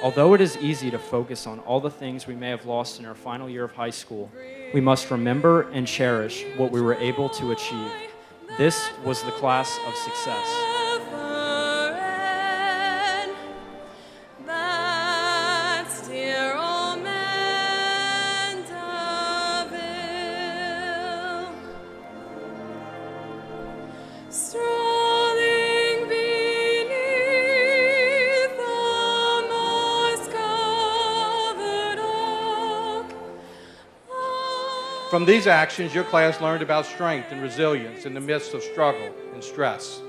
Although it is easy to focus on all the things we may have lost in our final year of high school, we must remember and cherish what we were able to achieve. This was the class of success. From these actions, your class learned about strength and resilience in the midst of struggle and stress.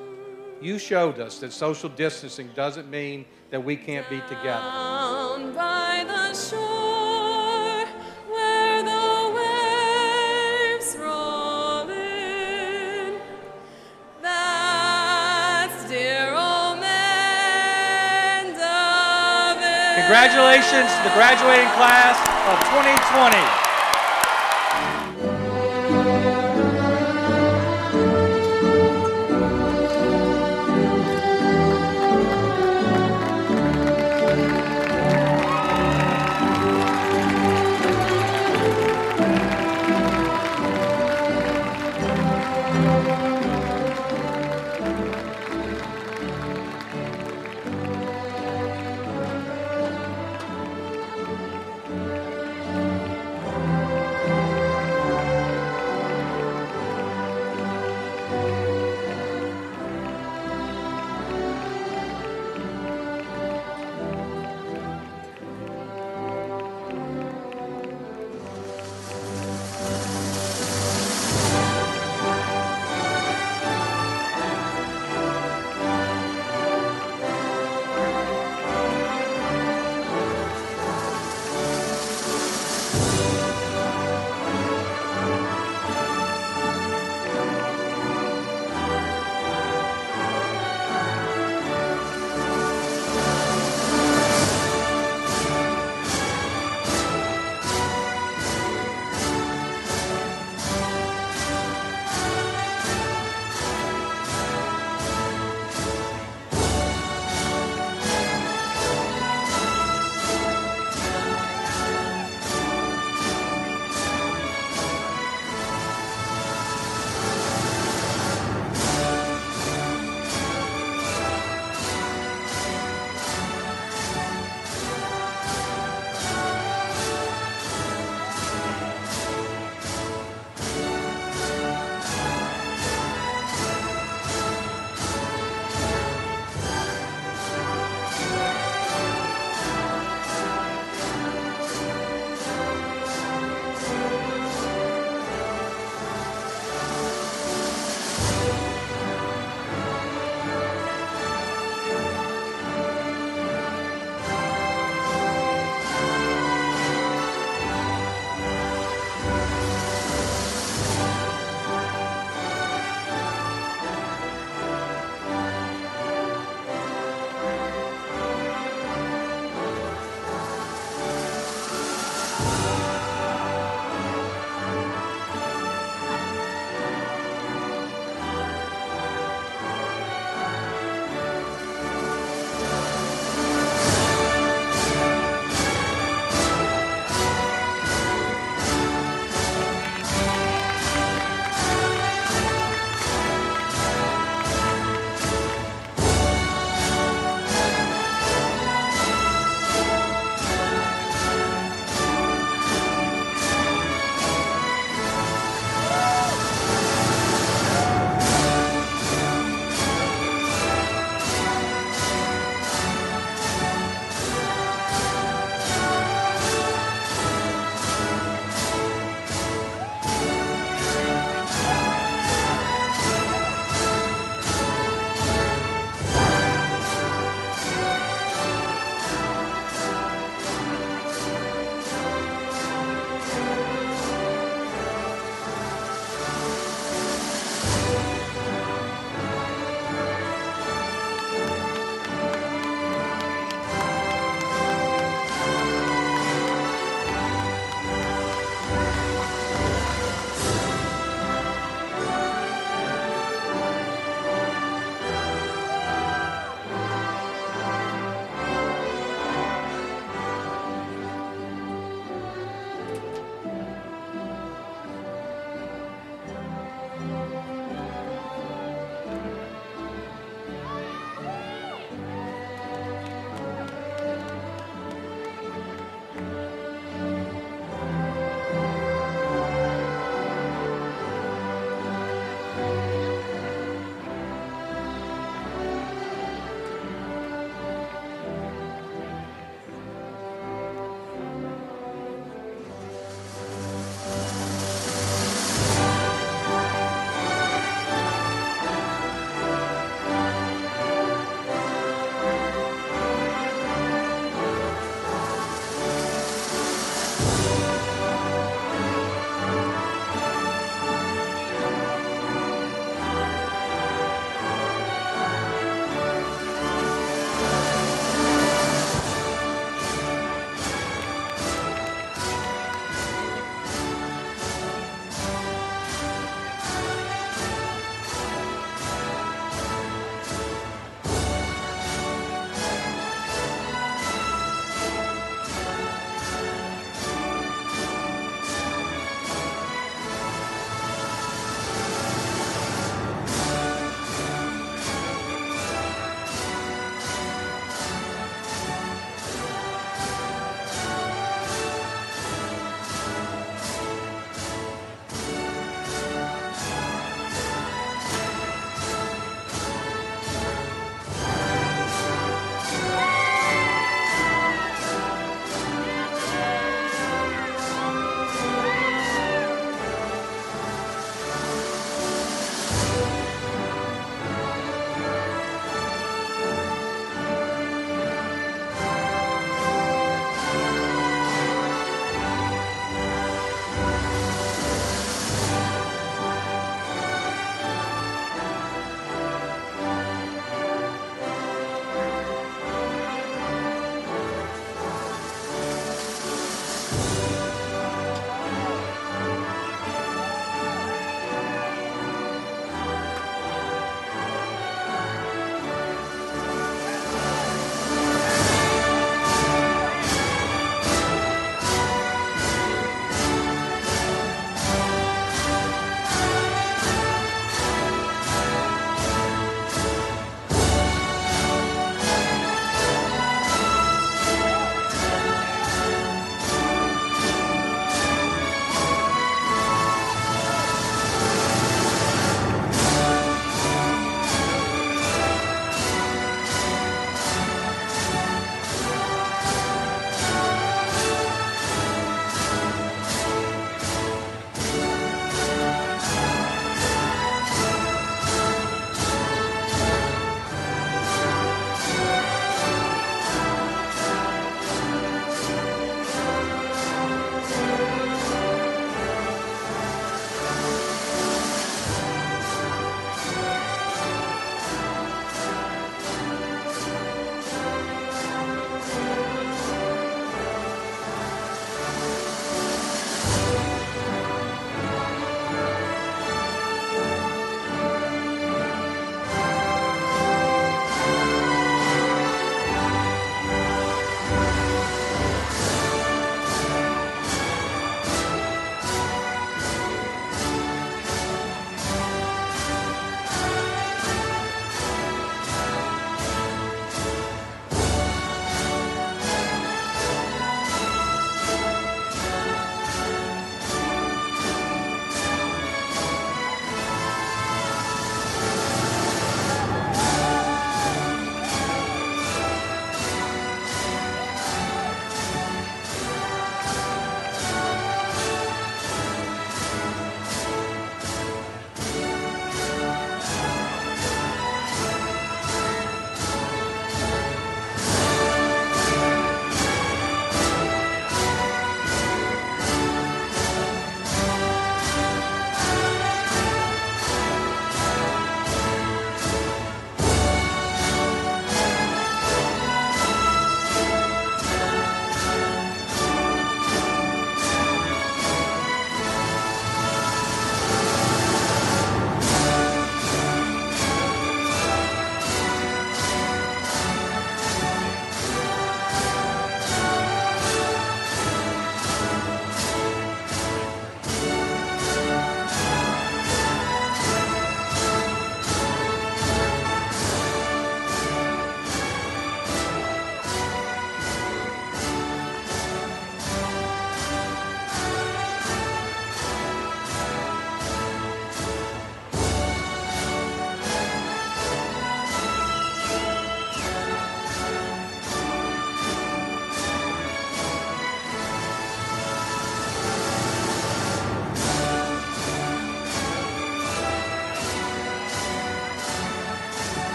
You showed us that social distancing doesn't mean that we can't be together. Down by the shore where the waves roll in, that's dear old Mandeville. Congratulations to the graduating class of 2020.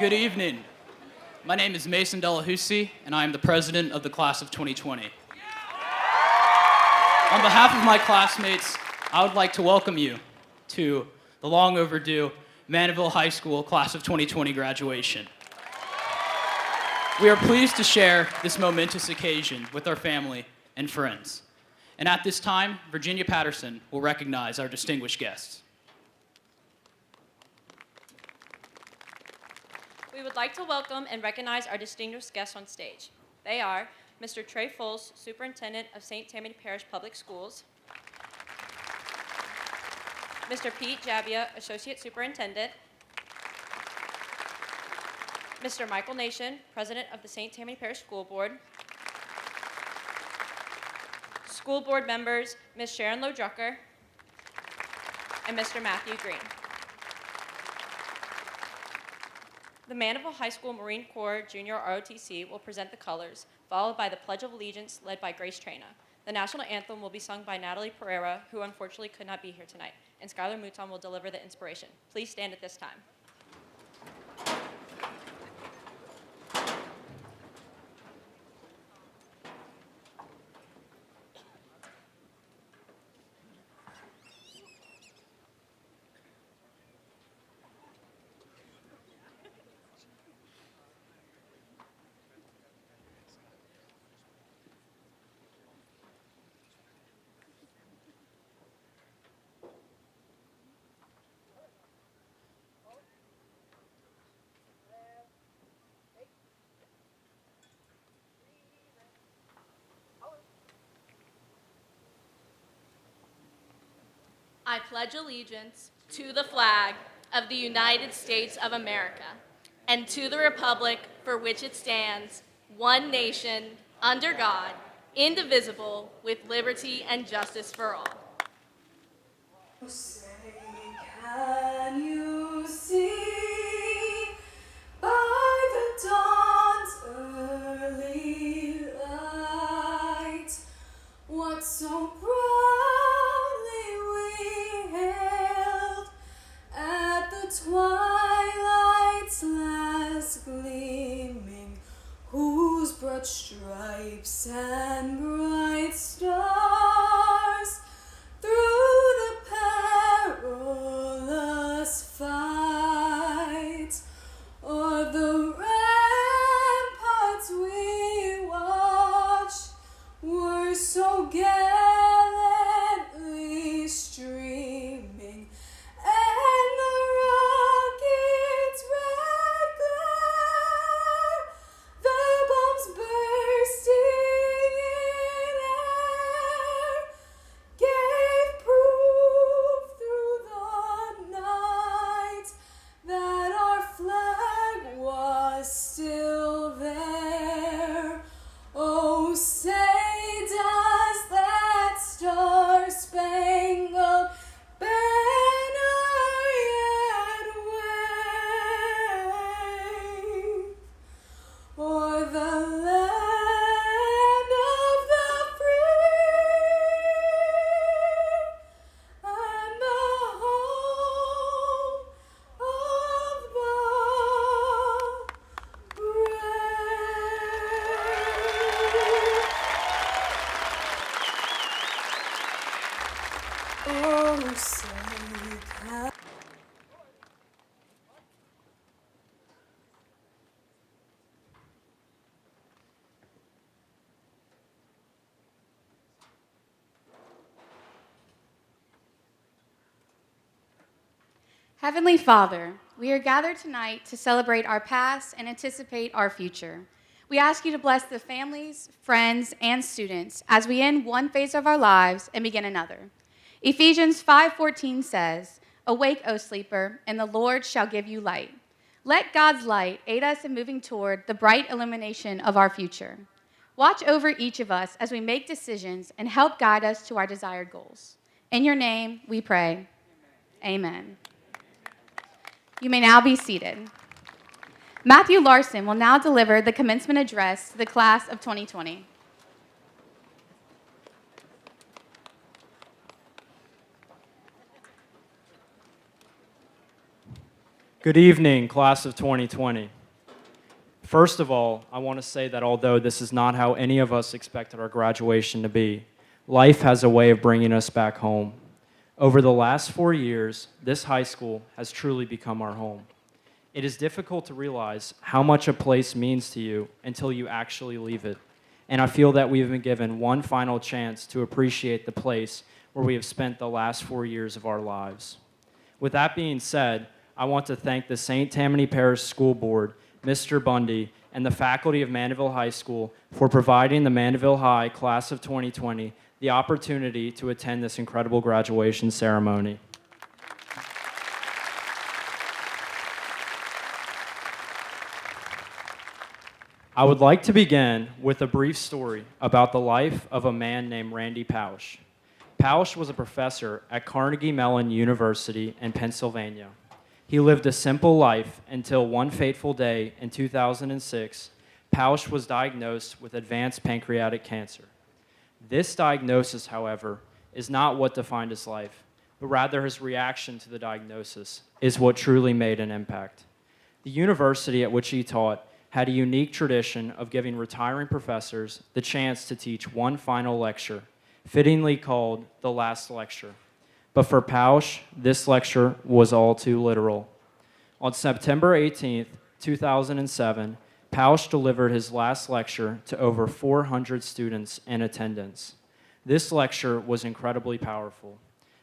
Good evening. My name is Mason Delahousie, and I am the president of the class of 2020. On behalf of my classmates, I would like to welcome you to the long overdue Mandeville High School class of 2020 graduation. We are pleased to share this momentous occasion with our family and friends. And at this time, Virginia Patterson will recognize our distinguished guests. We would like to welcome and recognize our distinguished guests on stage. They are Mr. Trey Foles, Superintendent of St. Tammany Parish Public Schools, Mr. Pete Jabbia, Associate Superintendent, Mr. Michael Nation, President of the St. Tammany Parish School Board, School Board members Ms. Sharon Lowe Drucker, and Mr. Matthew Green. The Mandeville High School Marine Corps Junior ROTC will present the colors, followed by the Pledge of Allegiance led by Grace Trena. The national anthem will be sung by Natalie Pereira, who unfortunately could not be here tonight, and Skylar Mouton will deliver the inspiration. Please stand at this time. I pledge allegiance to the flag of the United States of America and to the republic for which it stands, one nation, under God, indivisible, with liberty and justice for all. Say, can you see by the dawn's early light what so proudly we hailed at the twilight's last gleaming, whose broad stripes and bright stars through the perilous fight o'er the ramparts we watched were so gallantly streaming, and the rocket's red glare, the bombs bursting in air, gave proof through the night that our flag was still there. Oh, say does that star-spangled banner yet wave o'er the land of the free and the home of the brave? Oh, say can Heavenly Father, we are gathered tonight to celebrate our past and anticipate our future. We ask you to bless the families, friends, and students as we end one phase of our lives and begin another. Ephesians 5:14 says, "Awake, O sleeper, and the Lord shall give you light." Let God's light aid us in moving toward the bright illumination of our future. Watch over each of us as we make decisions and help guide us to our desired goals. In your name, we pray. Amen. You may now be seated. Matthew Larson will now deliver the commencement address to the class of 2020. Good evening, class of 2020. First of all, I want to say that although this is not how any of us expected our graduation to be, life has a way of bringing us back home. Over the last 4 years, this high school has truly become our home. It is difficult to realize how much a place means to you until you actually leave it. And I feel that we've been given one final chance to appreciate the place where we have spent the last 4 years of our lives. With that being said, I want to thank the St. Tammany Parish School Board, Mr. Bundy, and the faculty of Mandeville High School for providing the Mandeville High class of 2020 the opportunity to attend this incredible graduation ceremony. I would like to begin with a brief story about the life of a man named Randy Pausch. Pausch was a professor at Carnegie Mellon University in Pennsylvania. He lived a simple life until one fateful day in 2006, Pausch was diagnosed with advanced pancreatic cancer. This diagnosis, however, is not what defined his life, but rather his reaction to the diagnosis is what truly made an impact. The university at which he taught had a unique tradition of giving retiring professors the chance to teach one final lecture, fittingly called the last lecture. But for Pausch, this lecture was all too literal. On September 18th, 2007, Pausch delivered his last lecture to over 400 students in attendance. This lecture was incredibly powerful,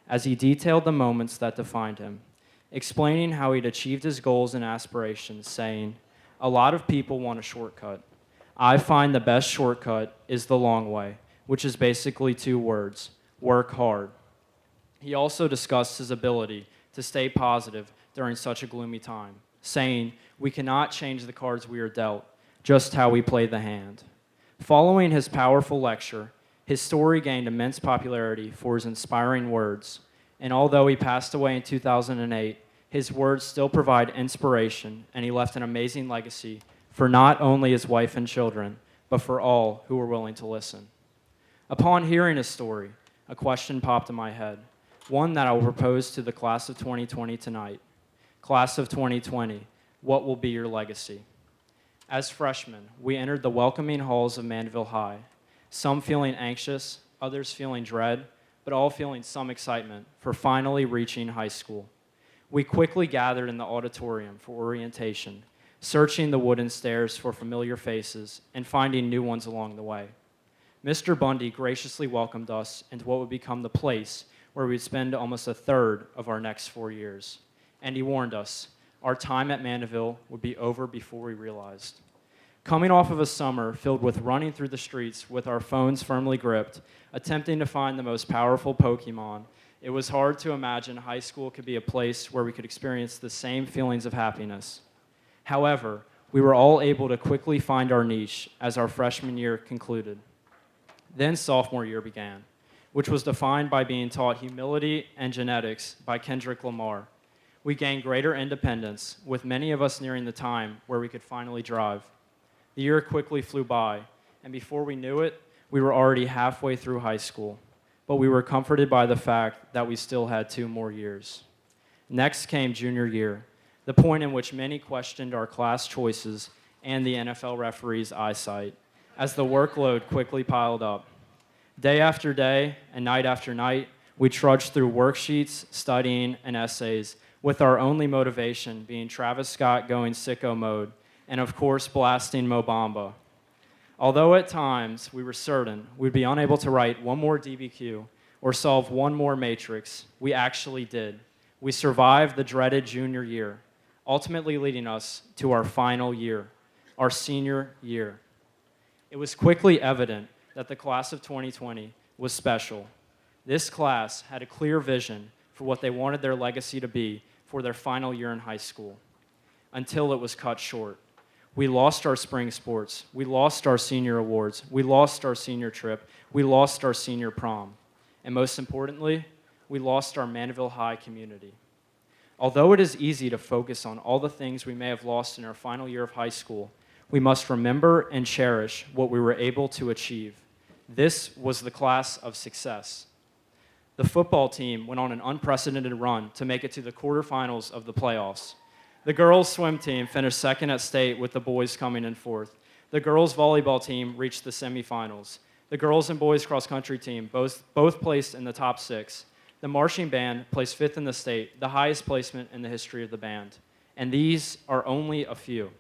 as he detailed the moments that defined him, explaining how he'd achieved his goals and aspirations, saying, "A lot of people want a shortcut. I find the best shortcut is the long way, which is basically 2 words, work hard." He also discussed his ability to stay positive during such a gloomy time, saying, "We cannot change the cards we are dealt, just how we play the hand." Following his powerful lecture, his story gained immense popularity for his inspiring words, and although he passed away in 2008, his words still provide inspiration, and he left an amazing legacy for not only his wife and children, but for all who were willing to listen. Upon hearing his story, a question popped in my head, one that I will propose to the class of 2020 tonight. Class of 2020, what will be your legacy? As freshmen, we entered the welcoming halls of Mandeville High, some feeling anxious, others feeling dread, but all feeling some excitement for finally reaching high school. We quickly gathered in the auditorium for orientation, searching the wooden stairs for familiar faces and finding new ones along the way. Mr. Bundy graciously welcomed us into what would become the place where we'd spend almost a third of our next 4 years. And he warned us, our time at Mandeville would be over before we realized. Coming off of a summer filled with running through the streets with our phones firmly gripped, attempting to find the most powerful Pokemon, it was hard to imagine high school could be a place where we could experience the same feelings of happiness. However, we were all able to quickly find our niche as our freshman year concluded. Then sophomore year began, which was defined by being taught humility and genetics by Kendrick Lamar. We gained greater independence, with many of us nearing the time where we could finally drive. The year quickly flew by, and before we knew it, we were already halfway through high school. But we were comforted by the fact that we still had 2 more years. Next came junior year, the point in which many questioned our class choices and the NFL referee's eyesight, as the workload quickly piled up. Day after day and night after night, we trudged through worksheets, studying, and essays, with our only motivation being Travis Scott going sicko mode, and of course blasting Mo Bamba. Although at times we were certain we'd be unable to write one more DBQ or solve one more matrix, we actually did. We survived the dreaded junior year, ultimately leading us to our final year, our senior year. It was quickly evident that the class of 2020 was special. This class had a clear vision for what they wanted their legacy to be for their final year in high school, until it was cut short. We lost our spring sports, we lost our senior awards, we lost our senior trip, we lost our senior prom, and most importantly, we lost our Mandeville High community. Although it is easy to focus on all the things we may have lost in our final year of high school, we must remember and cherish what we were able to achieve. This was the class of success. The football team went on an unprecedented run to make it to the quarterfinals of the playoffs. The girls' swim team finished second at state with the boys coming in fourth. The girls' volleyball team reached the semifinals. The girls and boys cross-country team both placed in the top 6. The marching band placed 5th in the state, the highest placement in the history of the band. And these are only a few.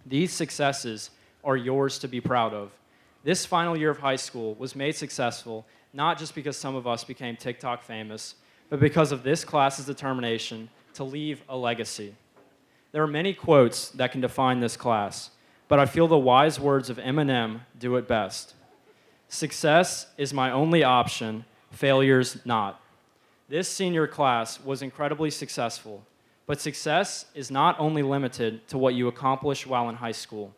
These successes are yours to be proud of. This final year of high school was made successful not just because some of us became TikTok famous, but because of this class's determination to leave a legacy. There are many quotes that can define this class, but I feel the wise words of Eminem do it best. Success is my only option, failure's not. This senior class was incredibly successful, but success is not only limited to what you accomplish while in high school.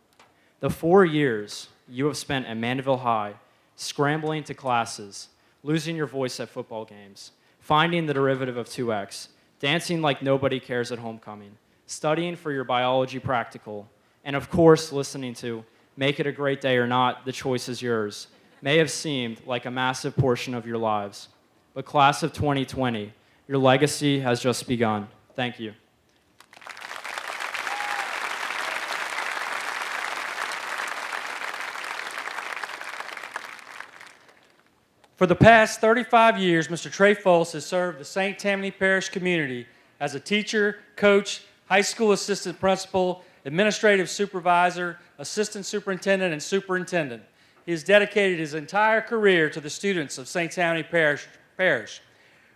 The 4 years you have spent at Mandeville High, scrambling to classes, losing your voice at football games, finding the derivative of 2x, dancing like nobody cares at homecoming, studying for your biology practical, and of course listening to Make It a Great Day or Not, the choice is yours, may have seemed like a massive portion of your lives. But class of 2020, your legacy has just begun. Thank you. For the past 35 years, Mr. Trey Foles has served the St. Tammany Parish community as a teacher, coach, high school assistant principal, administrative supervisor, assistant superintendent, and superintendent. He has dedicated his entire career to the students of St. Tammany Parish.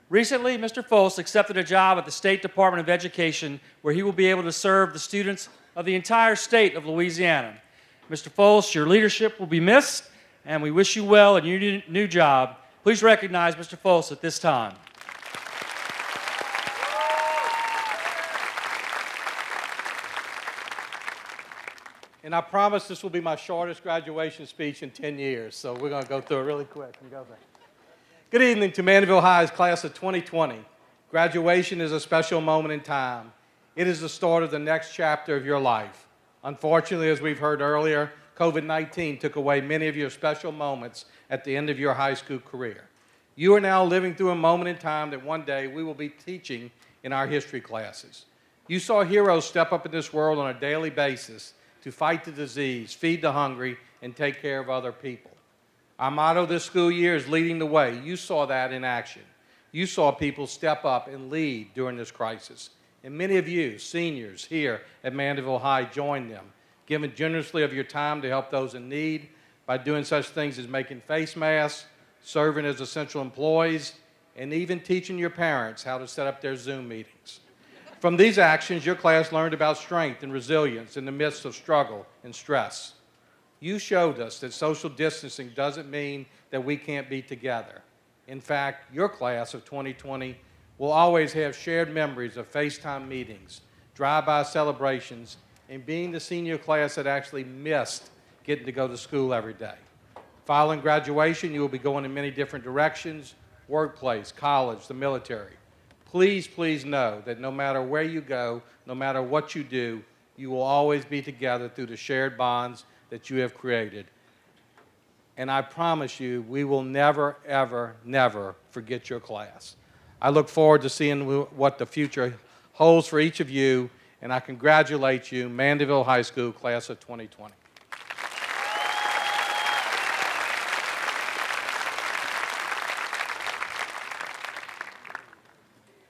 Recently, Mr. Foles accepted a job at the State Department of Education where he will be able to serve the students of the entire state of Louisiana. Mr. Foles, your leadership will be missed, and we wish you well in your new job. Please recognize Mr. Foles at this time. And I promise this will be my shortest graduation speech in 10 years, so we're going to go through it really quick and go there. Good evening to Mandeville High's class of 2020. Graduation is a special moment in time. It is the start of the next chapter of your life. Unfortunately, as we've heard earlier, COVID-19 took away many of your special moments at the end of your high school career. You are now living through a moment in time that one day we will be teaching in our history classes. You saw heroes step up in this world on a daily basis to fight the disease, feed the hungry, and take care of other people. Our motto this school year is leading the way. You saw that in action. You saw people step up and lead during this crisis. And many of you, seniors here at Mandeville High, joined them, giving generously of your time to help those in need by doing such things as making face masks, serving as essential employees, and even teaching your parents how to set up their Zoom meetings. From these actions, your class learned about strength and resilience in the midst of struggle and stress. You showed us that social distancing doesn't mean that we can't be together. In fact, your class of 2020 will always have shared memories of FaceTime meetings, drive-by celebrations, and being the senior class that actually missed getting to go to school every day. Following graduation, you will be going in many different directions, workplace, college, the military. Please, please know that no matter where you go, no matter what you do, you will always be together through the shared bonds that you have created. And I promise you, we will never, ever, never forget your class. I look forward to seeing what the future holds for each of you, and I congratulate you, Mandeville High School, class of 2020.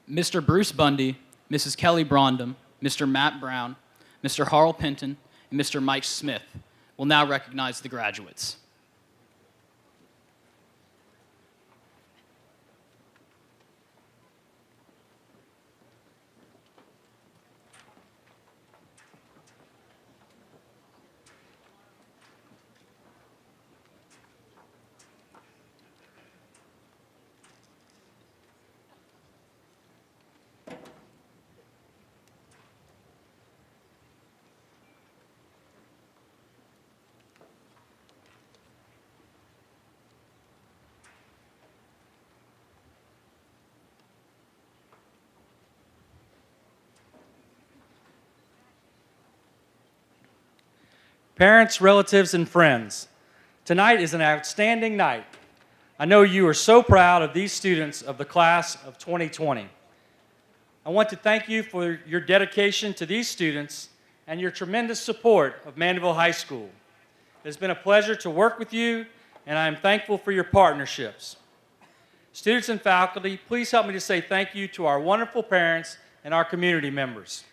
Mr. Bruce Bundy, Mrs. Kelly Brondum, Mr. Matt Brown, Mr. Harl Pinton, and Mr. Mike Smith will now recognize the graduates. Parents, relatives, and friends, tonight is an outstanding night. I know you are so proud of these students of the class of 2020. I want to thank you for your dedication to these students and your tremendous support of Mandeville High School. It has been a pleasure to work with you, and I am thankful for your partnerships. Students and faculty, please help me to say thank you to our wonderful parents and our community members.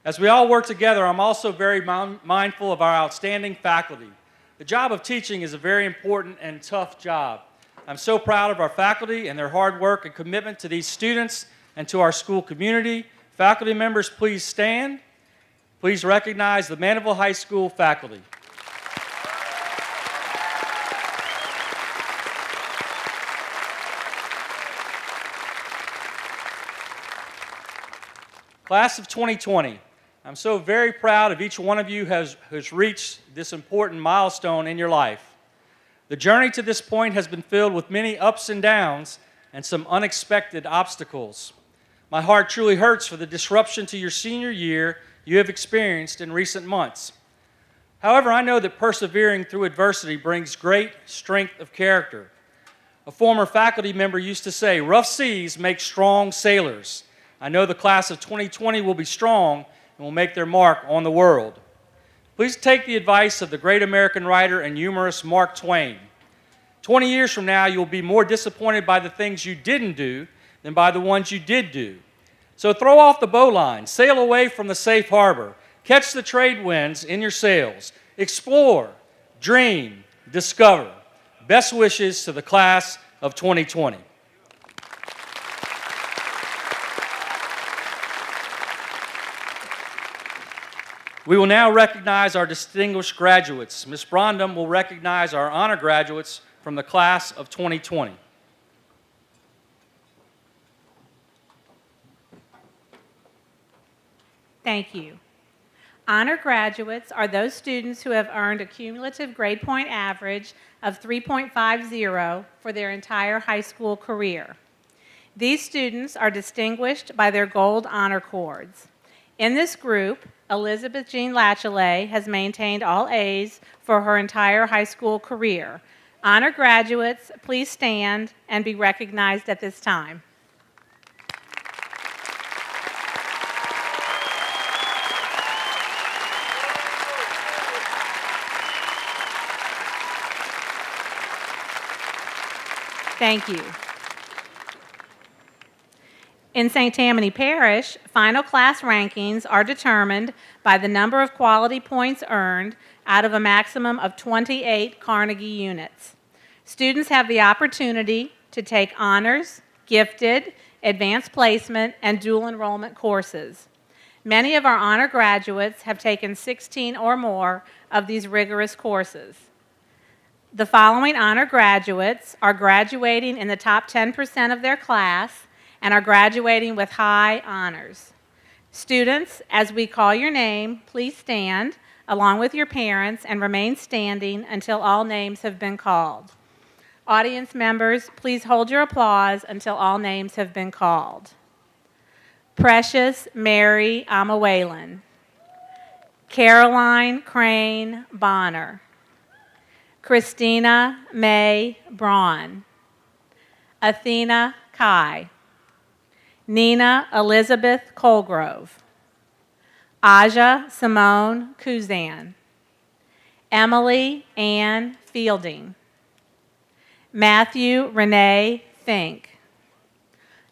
As we all work together, I'm also very mindful of our outstanding faculty. The job of teaching is a very important and tough job. I'm so proud of our faculty and their hard work and commitment to these students and to our school community. Faculty members, please stand. Please recognize the Mandeville High School faculty. Class of 2020. I'm so very proud of each one of you who's reached this important milestone in your life. The journey to this point has been filled with many ups and downs and some unexpected obstacles. My heart truly hurts for the disruption to your senior year you have experienced in recent months. However, I know that persevering through adversity brings great strength of character. A former faculty member used to say, "Rough seas make strong sailors." I know the class of 2020 will be strong and will make their mark on the world. Please take the advice of the great American writer and humorist Mark Twain. 20 years from now, you'll be more disappointed by the things you didn't do than by the ones you did do. So throw off the bowline, sail away from the safe harbor, catch the trade winds in your sails, explore, dream, discover. Best wishes to the class of 2020. We will now recognize our distinguished graduates. Ms. Brondum will recognize our honor graduates from the class of 2020. Thank you. Honor graduates are those students who have earned a cumulative grade point average of 3.50 for their entire high school career. These students are distinguished by their gold honor cords. In this group, Elizabeth Jean Lachelet has maintained all A's for her entire high school career. Honor graduates, please stand and be recognized at this time. Thank you. In St. Tammany Parish, final class rankings are determined by the number of quality points earned out of a maximum of 28 Carnegie units. Students have the opportunity to take honors, gifted, advanced placement, and dual enrollment courses. Many of our honor graduates have taken 16 or more of these rigorous courses. The following honor graduates are graduating in the top 10% of their class and are graduating with high honors. Students, as we call your name, please stand along with your parents and remain standing until all names have been called. Audience members, please hold your applause until all names have been called. Precious Mary Amawalen. Caroline Crane Bonner. Christina May Braun. Athena Kai. Nina Elizabeth Colgrove. Aja Simone Kuzan. Emily Ann Fielding. Matthew Renee Fink.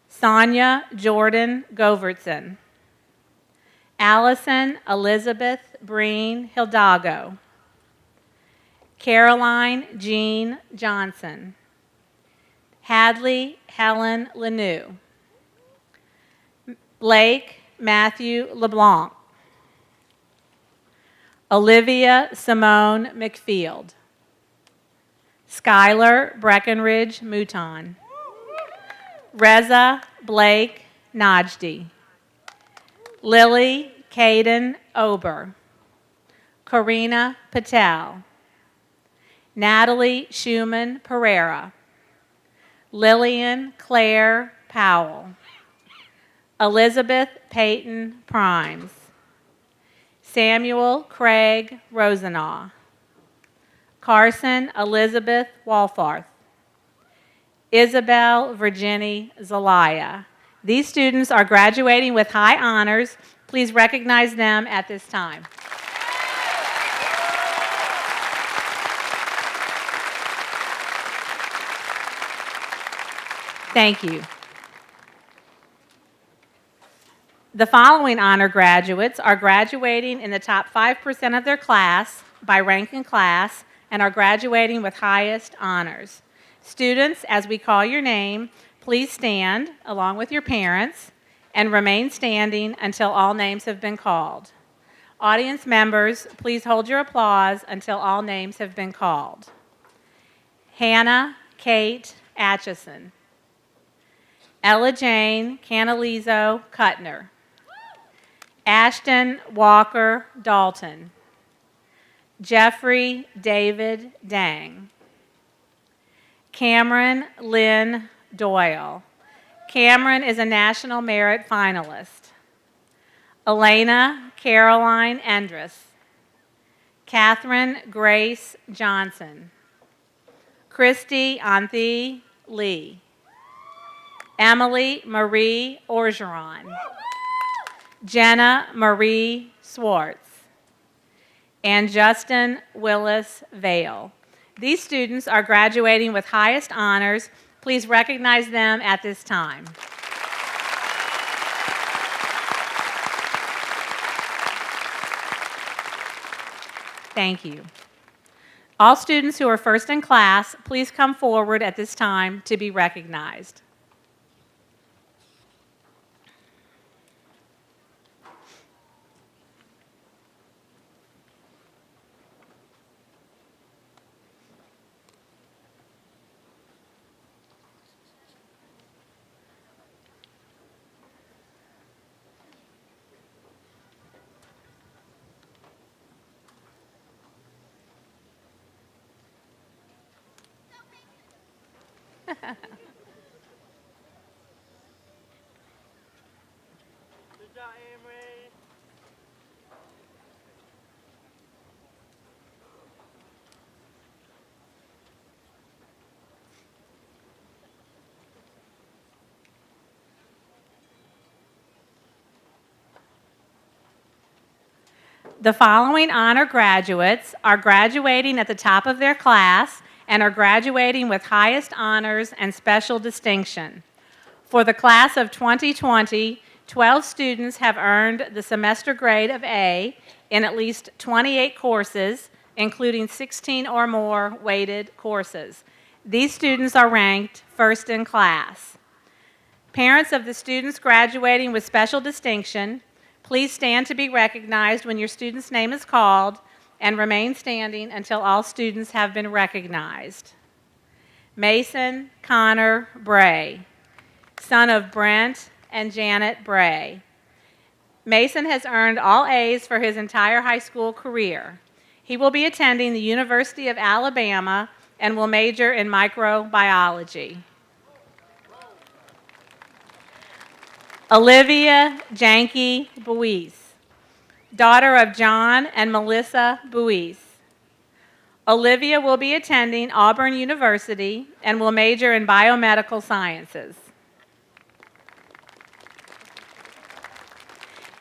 Sonia Jordan Govertson. Allison Elizabeth Breen Hildago. Caroline Jean Johnson. Hadley Helen Lanou. Blake Matthew LeBlanc. Olivia Simone McField. Skylar Breckenridge Mouton. Reza Blake Najdi. Lily Caden Ober. Karina Patel. Natalie Schumann Pereira. Lillian Claire Powell. Elizabeth Peyton Primes. Samuel Craig Rosenaw. Carson Elizabeth Walfarth. Isabel Virginie Zelaya. These students are graduating with high honors. Please recognize them at this time. Thank you. The following honor graduates are graduating in the top 5% of their class by rank in class and are graduating with highest honors. Students, as we call your name, please stand along with your parents and remain standing until all names have been called. Audience members, please hold your applause until all names have been called. Hannah Kate Atchison. Ella Jane Canalizo Cutner. Ashton Walker Dalton. Jeffrey David Dang. Cameron Lynn Doyle. Cameron is a National Merit finalist. Elena Caroline Endress. Catherine Grace Johnson. Christy Anthi Lee. Emily Marie Orgeron. Jenna Marie Swartz. And Justin Willis Vale. These students are graduating with highest honors. Please recognize them at this time. Thank you. All students who are first in class, please come forward at this time to be recognized. The following honor graduates are graduating at the top of their class and are graduating with highest honors and special distinction. For the class of 2020, 12 students have earned the semester grade of A in at least 28 courses, including 16 or more weighted courses. These students are ranked first in class. Parents of the students graduating with special distinction, please stand to be recognized when your student's name is called and remain standing until all students have been recognized. Mason Connor Bray, son of Brent and Janet Bray. Mason has earned all A's for his entire high school career. He will be attending the University of Alabama and will major in microbiology. Olivia Janke Buis, daughter of John and Melissa Buis. Olivia will be attending Auburn University and will major in biomedical sciences.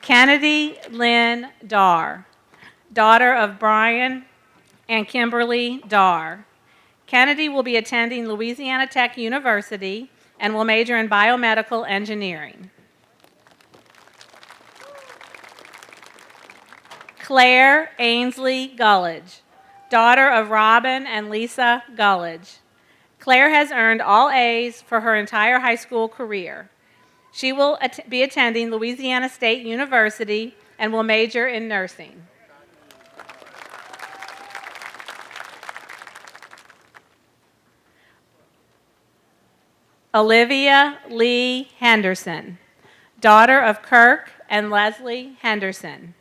Kennedy Lynn Darr, daughter of Brian and Kimberly Darr. Kennedy will be attending Louisiana Tech University and will major in biomedical engineering. Claire Ainsley Gullidge, daughter of Robin and Lisa Gullidge. Claire has earned all A's for her entire high school career. She will be attending Louisiana State University and will major in nursing. Olivia Lee Henderson, daughter of Kirk and Leslie Henderson.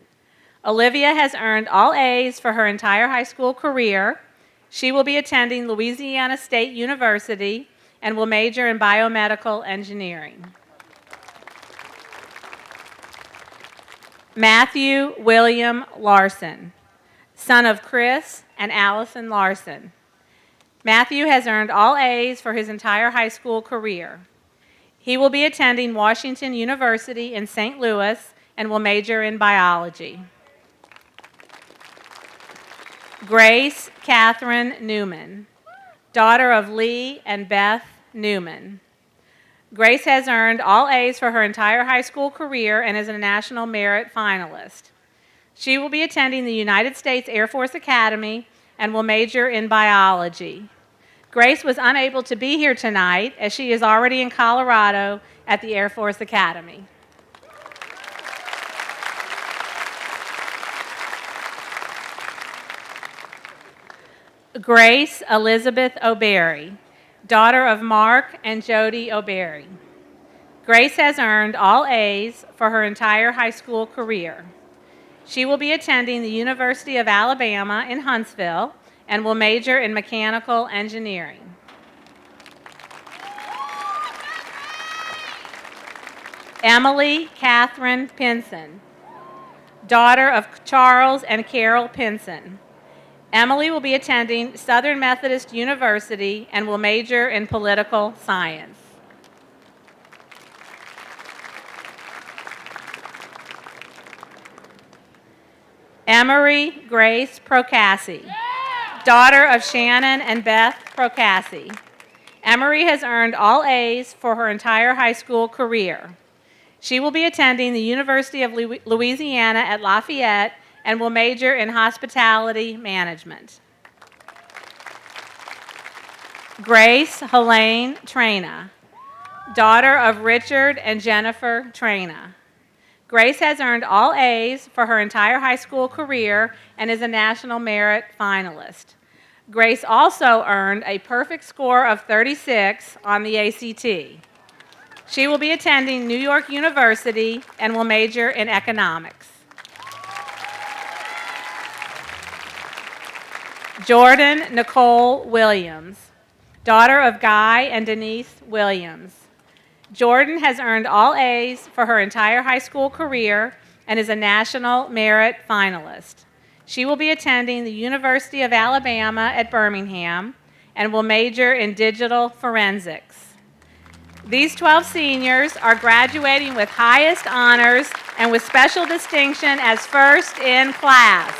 Olivia has earned all A's for her entire high school career. She will be attending Louisiana State University and will major in biomedical engineering. Matthew William Larson, son of Chris and Allison Larson. Matthew has earned all A's for his entire high school career. He will be attending Washington University in St. Louis and will major in biology. Grace Catherine Newman, daughter of Lee and Beth Newman. Grace has earned all A's for her entire high school career and is a National Merit Finalist. She will be attending the United States Air Force Academy and will major in biology. Grace was unable to be here tonight as she is already in Colorado at the Air Force Academy. Grace Elizabeth O'Berry, daughter of Mark and Jody O'Berry. Grace has earned all A's for her entire high school career. She will be attending the University of Alabama in Huntsville and will major in mechanical engineering. Emily Catherine Pinson, daughter of Charles and Carol Pinson. Emily will be attending Southern Methodist University and will major in political science. Emery Grace Procassi, daughter of Shannon and Beth Procassi. Emery has earned all A's for her entire high school career. She will be attending the University of Louisiana at Lafayette and will major in hospitality management. Grace Helene Traina, daughter of Richard and Jennifer Traina. Grace has earned all A's for her entire high school career and is a National Merit Finalist. Grace also earned a perfect score of 36 on the ACT. She will be attending New York University and will major in economics. Jordan Nicole Williams, daughter of Guy and Denise Williams. Jordan has earned all A's for her entire high school career and is a National Merit Finalist. She will be attending the University of Alabama at Birmingham and will major in digital forensics. These 12 seniors are graduating with highest honors and with special distinction as first in class.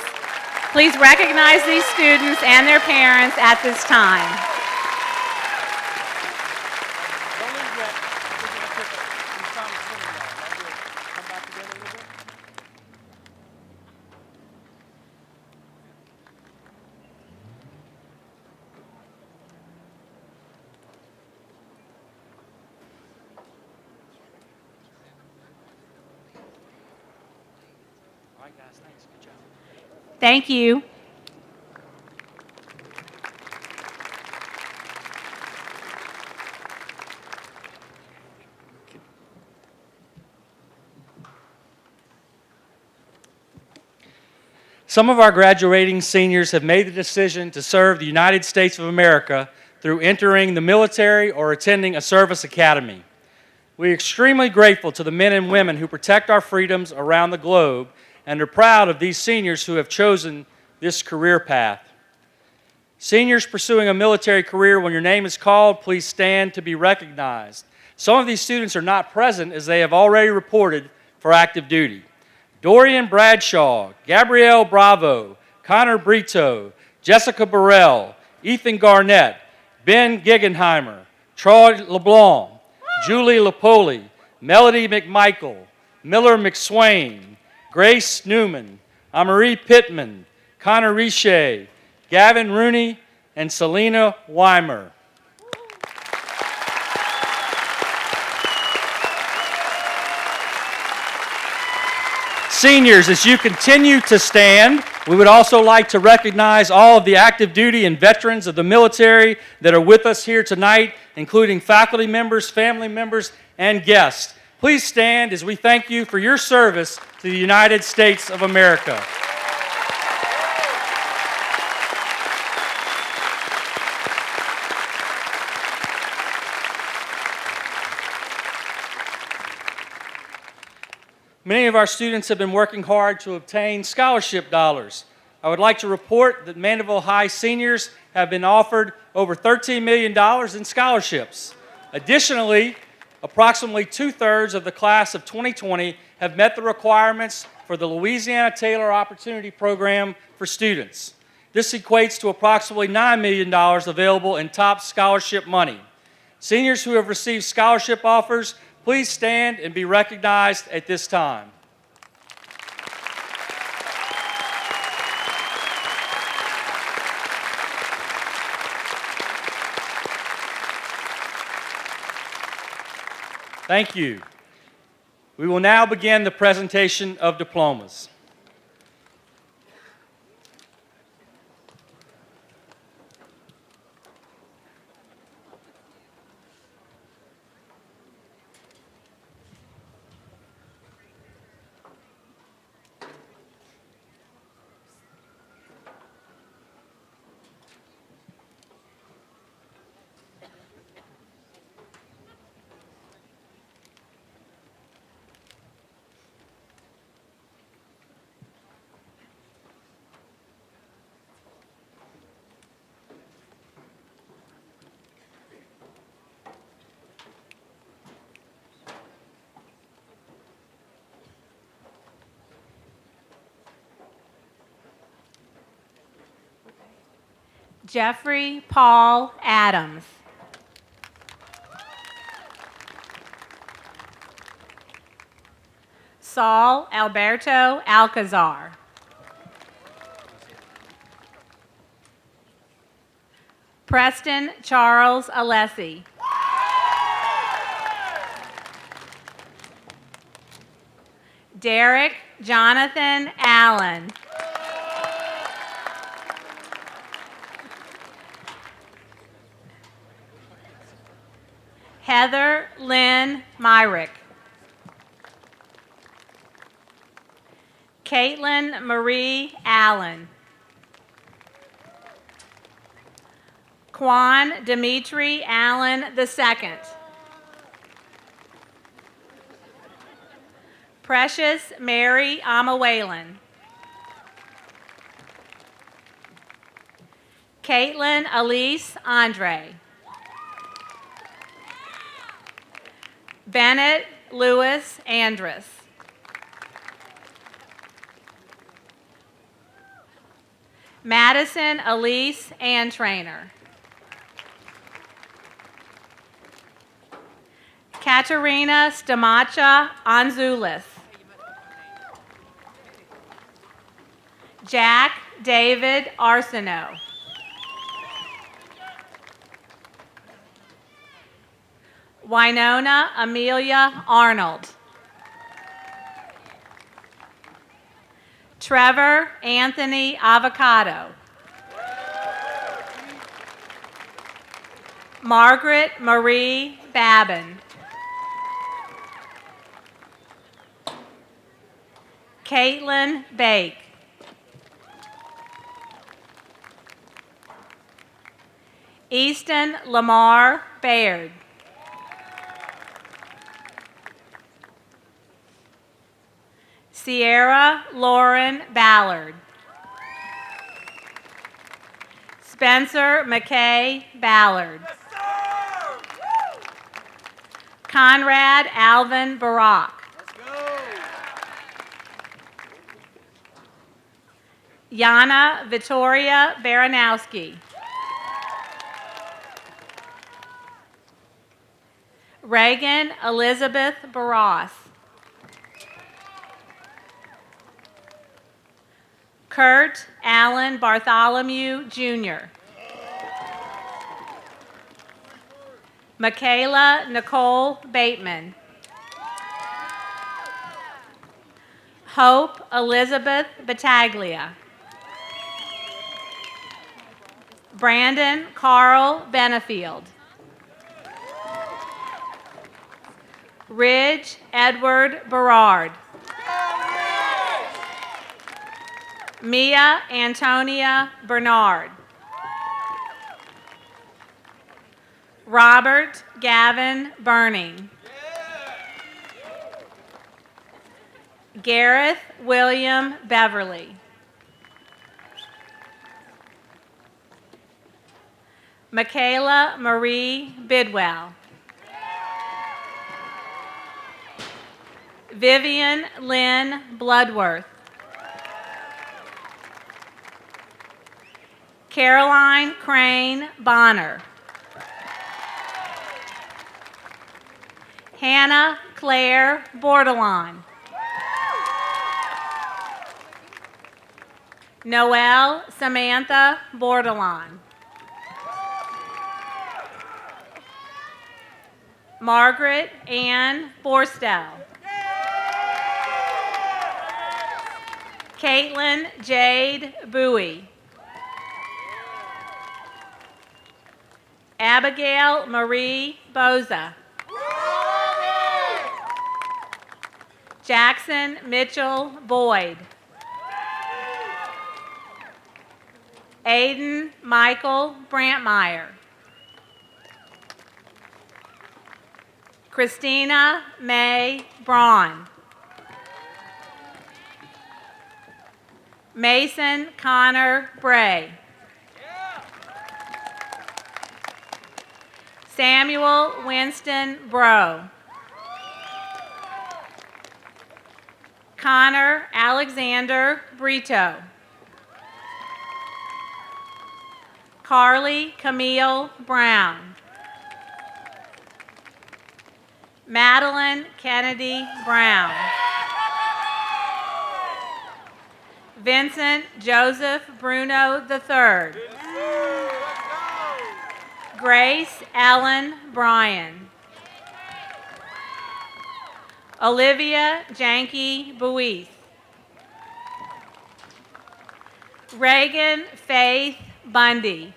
Please recognize these students and their parents at this time. Thank you. Some of our graduating seniors have made the decision to serve the United States of America through entering the military or attending a service academy. We are extremely grateful to the men and women who protect our freedoms around the globe and are proud of these seniors who have chosen this career path. Seniors pursuing a military career, when your name is called, please stand to be recognized. Some of these students are not present as they have already reported for active duty. Dorian Bradshaw, Gabrielle Bravo, Connor Brito, Jessica Burrell, Ethan Garnett, Ben Giggenheimer, Troy LeBlanc, Julie Lapoli, Melody McMichael, Miller McSwain, Grace Newman, Amarie Pittman, Connor Riche, Gavin Rooney, and Selena Weimer. Seniors, as you continue to stand, we would also like to recognize all of the active duty and veterans of the military that are with us here tonight, including faculty members, family members, and guests. Please stand as we thank you for your service to the United States of America. Many of our students have been working hard to obtain scholarship dollars. I would like to report that Mandeville High seniors have been offered over $13 million in scholarships. Additionally, approximately 2/3 of the class of 2020 have met the requirements for the Louisiana Taylor Opportunity Program for students. This equates to approximately $9 million available in top scholarship money. Seniors who have received scholarship offers, please stand and be recognized at this time. Thank you. We will now begin the presentation of diplomas. Jeffrey Paul Adams. Saul Alberto Alcazar. Preston Charles Alessi. Derek Jonathan Allen. Heather Lynn Myrick. Caitlin Marie Allen. Quan Dimitri Allen II. Precious Mary Amawalen. Caitlin Elise Andre. Bennett Lewis Andrus. Madison Elise Antrainer. Katerina Stamacha Anzulis. Jack David Arsenault. Winona Amelia Arnold. Trevor Anthony Avocado. Margaret Marie Babin. Caitlin Bake. Easton Lamar Baird. Sierra Lauren Ballard. Spencer McKay Ballard. Conrad Alvin Barak. Yana Victoria Baranowski. Reagan Elizabeth Barros. Kurt Allen Bartholomew Jr. Michaela Nicole Bateman. Hope Elizabeth Battaglia. Brandon Carl Benefield. Ridge Edward Berard. Mia Antonia Bernard. Robert Gavin Burning. Gareth William Beverly. Michaela Marie Bidwell. Vivian Lynn Bloodworth. Caroline Crane Bonner. Hannah Claire Bordelon. Noelle Samantha Bordelon. Margaret Ann Borstel. Caitlin Jade Bowie. Abigail Marie Boza. Jackson Mitchell Boyd. Aiden Michael Brantmeyer. Christina May Braun. Mason Connor Bray. Samuel Winston Bro. Connor Alexander Brito. Carly Camille Brown. Madeline Kennedy Brown. Vincent Joseph Bruno III. Grace Ellen Bryan. Olivia Janke Buies. Reagan Faith Bundy.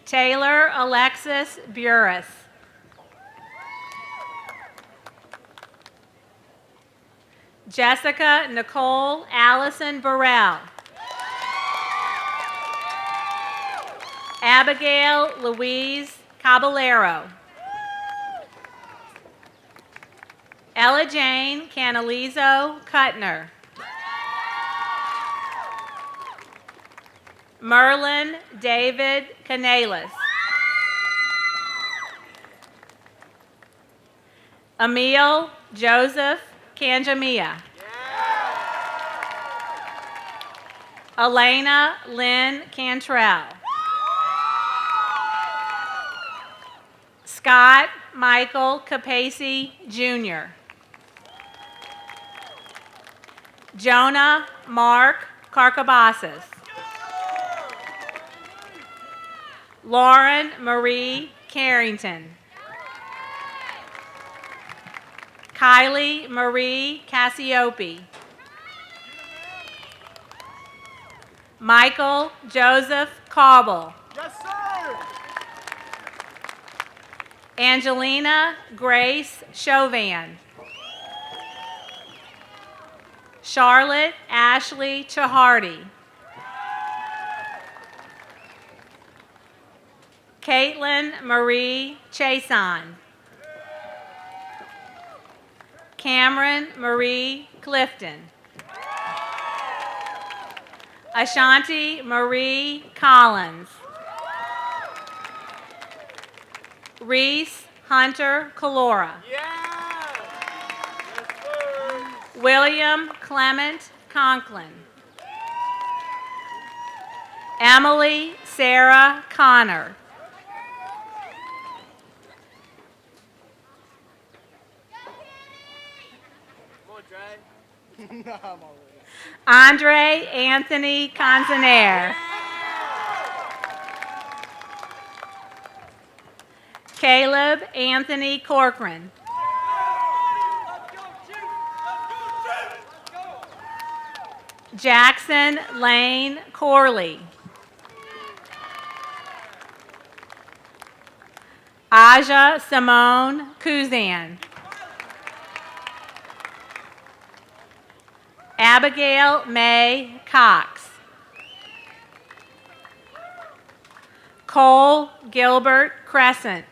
Taylor Alexis Burris. Jessica Nicole Allison Burrell. Abigail Louise Caballero. Ella Jane Canalizo Cutner. Merlin David Canales. Emil Joseph Kanjamia. Elena Lynn Cantrell. Scott Michael Capacey Jr. Jonah Mark Karkabasas. Lauren Marie Carrington. Kylie Marie Cassiope. Michael Joseph Cauble. Yes, sir. Angelina Grace Chauvin. Charlotte Ashley Chahardy. Caitlin Marie Chason. Cameron Marie Clifton. Ashanti Marie Collins. Reese Hunter Calora. William Clement Conklin. Emily Sarah Connor. Andre Anthony Consonaire. Caleb Anthony Corcoran. Jackson Lane Corley. Aja Simone Kuzan. Abigail May Cox. Cole Gilbert Crescent.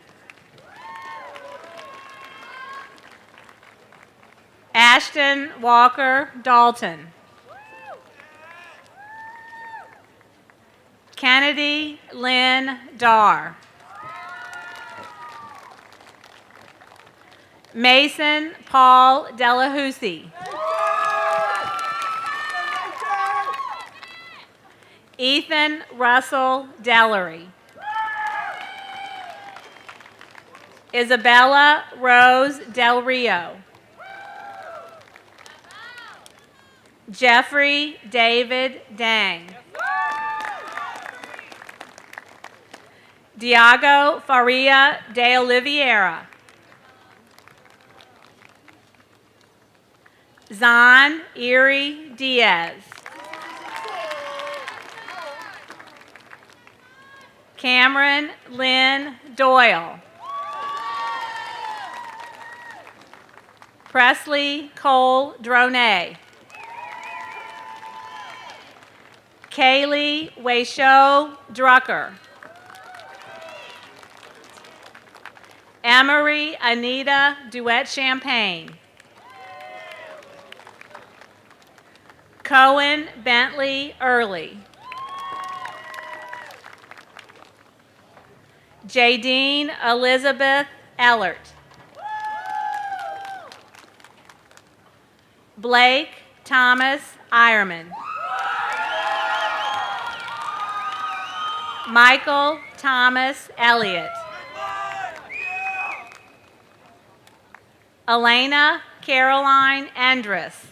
Ashton Walker Dalton. Kennedy Lynn Darr. Mason Paul Delahousie. Ethan Russell Dellery. Isabella Rose Del Rio. Jeffrey David Dang. Diago Faria de Oliveira. Zan Erie Diaz. Cameron Lynn Doyle. Presley Cole Dronay. Kaylee Weisho Drucker. Emery Anita Duet Champagne. Cohen Bentley Early. Jadine Elizabeth Ellert. Blake Thomas Ironman. Michael Thomas Elliott. Elena Caroline Andrus.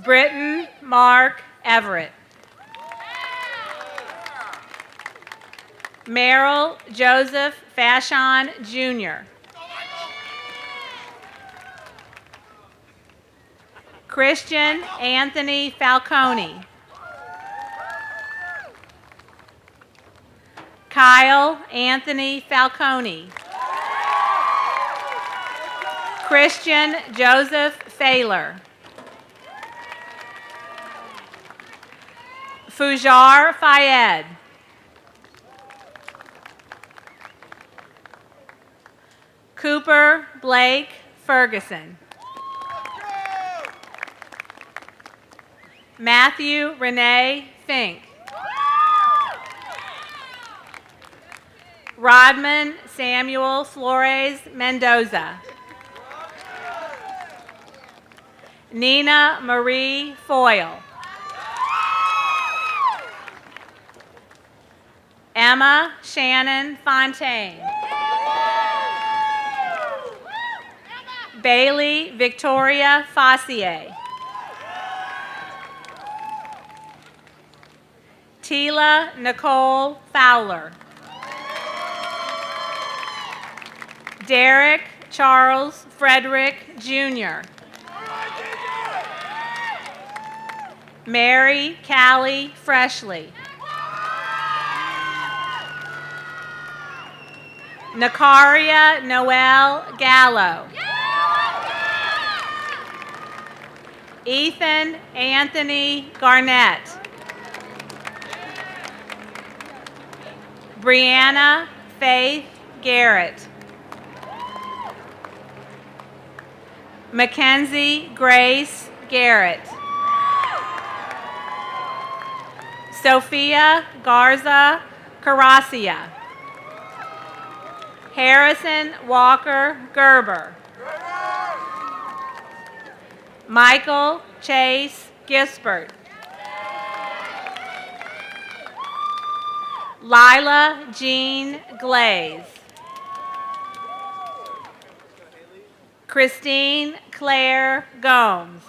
Britton Mark Everett. Merrill Joseph Fashon Jr. Christian Anthony Falcone. Kyle Anthony Falcone. Christian Joseph Failer. Fujar Fayed. Cooper Blake Ferguson. Matthew Renee Fink. Rodman Samuel Flores Mendoza. Nina Marie Foyle. Emma Shannon Fontaine. Bailey Victoria Fossier. Tila Nicole Fowler. Derek Charles Frederick Jr. Mary Callie Freshley. Nakaria Noel Gallo. Ethan Anthony Garnett. Brianna Faith Garrett. Mackenzie Grace Garrett. Sophia Garza Caracia. Harrison Walker Gerber. Michael Chase Gisbert. Lila Jean Glaze. Christine Claire Gomes.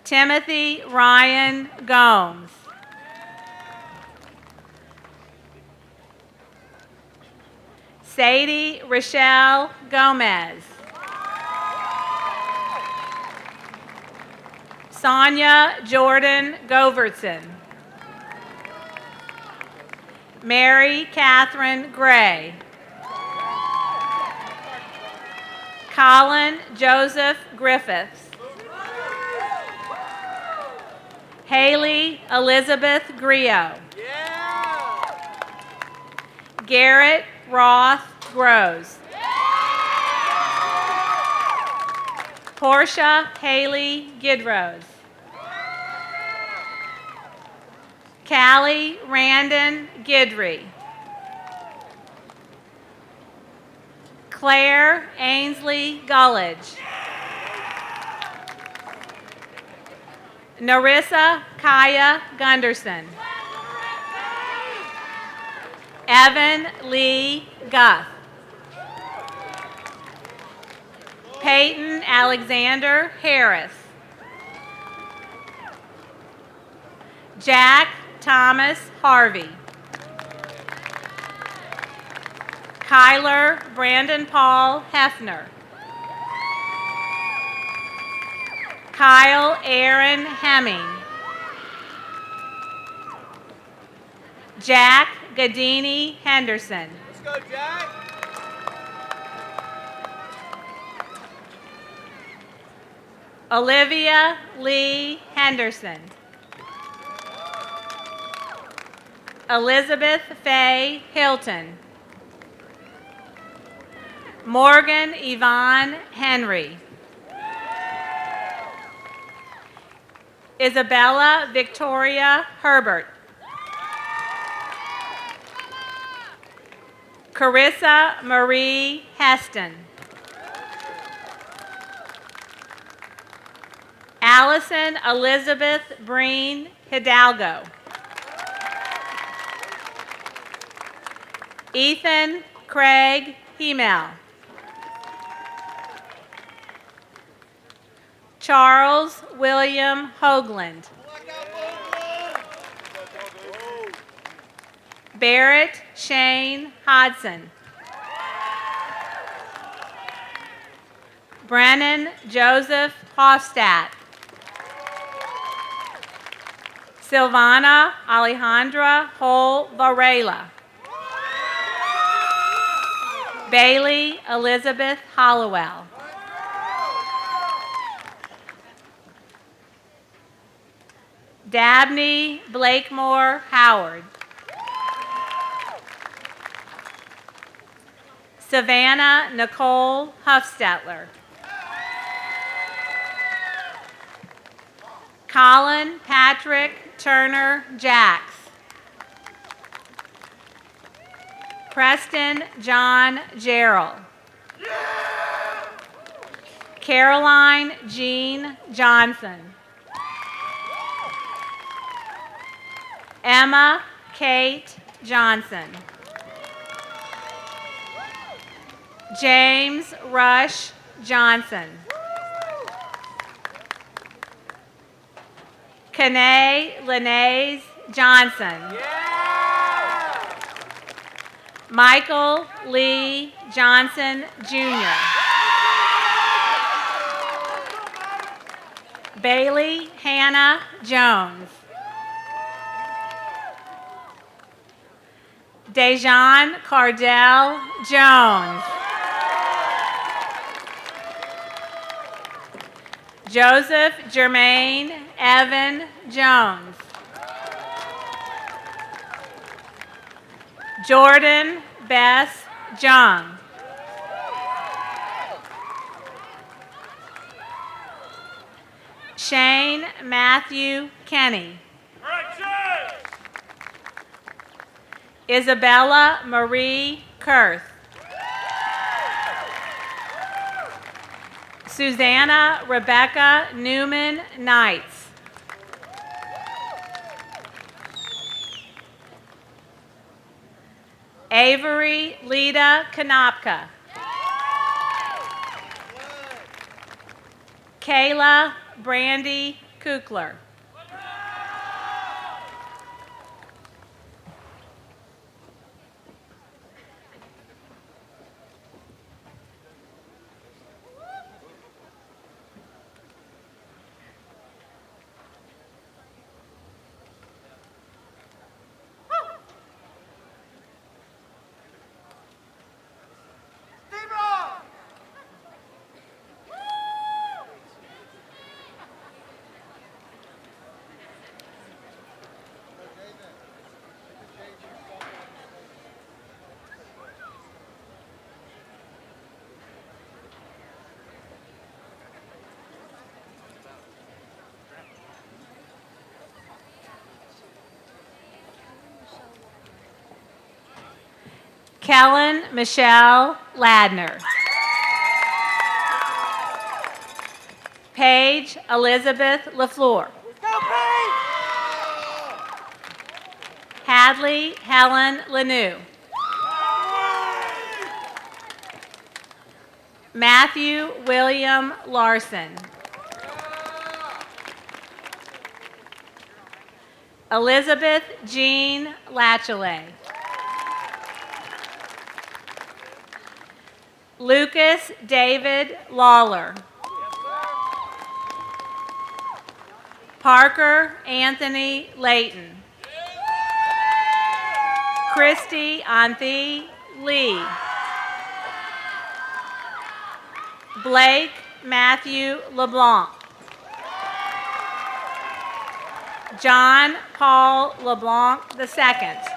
Timothy Ryan Gomes. Sadie Rochelle Gomez. Sonia Jordan Govertson. Mary Catherine Gray. Colin Joseph Griffiths. Haley Elizabeth Griot. Garrett Roth Groves. Portia Haley Gidrose. Callie Randon Gidry. Claire Ainsley Gullidge. Narissa Kaya Gunderson. Evan Lee Guth. Peyton Alexander Harris. Jack Thomas Harvey. Kyler Brandon Paul Hefner. Kyle Aaron Hemming. Jack Gadini Henderson. Let's go, Jack. Olivia Lee Henderson. Elizabeth Faye Hilton. Morgan Yvonne Henry. Isabella Victoria Herbert. Carissa Marie Heston. Allison Elizabeth Breen Hidalgo. Ethan Craig Hemel. Charles William Hoagland. Barrett Shane Hodson. Brennan Joseph Hofstadt. Silvana Alejandra Hol Varela. Bailey Elizabeth Hollowell. Dabney Blakemore Howard. Savannah Nicole Huffstetler. Colin Patrick Turner Jacks. Preston John Gerald. Caroline Jean Johnson. Emma Kate Johnson. James Rush Johnson. Kanae Lenaze Johnson. Michael Lee Johnson, Jr. Bailey Hannah Jones. Dejan Cardell Jones. Joseph Jermaine Evan Jones. Jordan Bess Jung. Shane Matthew Kenny. Isabella Marie Kurth. Susanna Rebecca Newman Knights. Avery Lita Konopka. Kayla Brandy Kukler. Kellen Michelle Ladner. Paige Elizabeth LaFleur. Hadley Helen Lanou. Matthew William Larson. Elizabeth Jean Lachelet. Lucas David Lawler. Parker Anthony Layton. Christy Anthea Lee. Blake Matthew LeBlanc. John Paul LeBlanc II.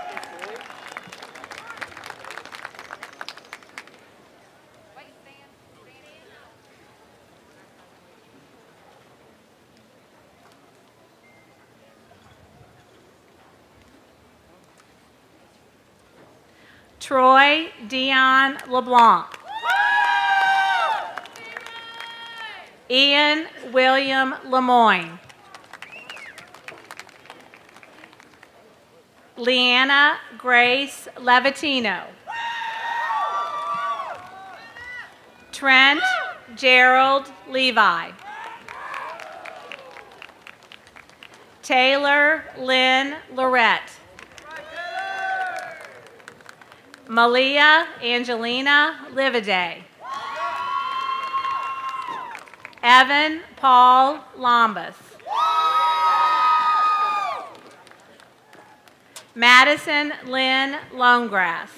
Troy Dion LeBlanc. Ian William Lemoyne. Leanna Grace Levatino. Trent Gerald Levi. Taylor Lynn Lorette. Malia Angelina Livaday. Evan Paul Lombas. Madison Lynn Lonegrass.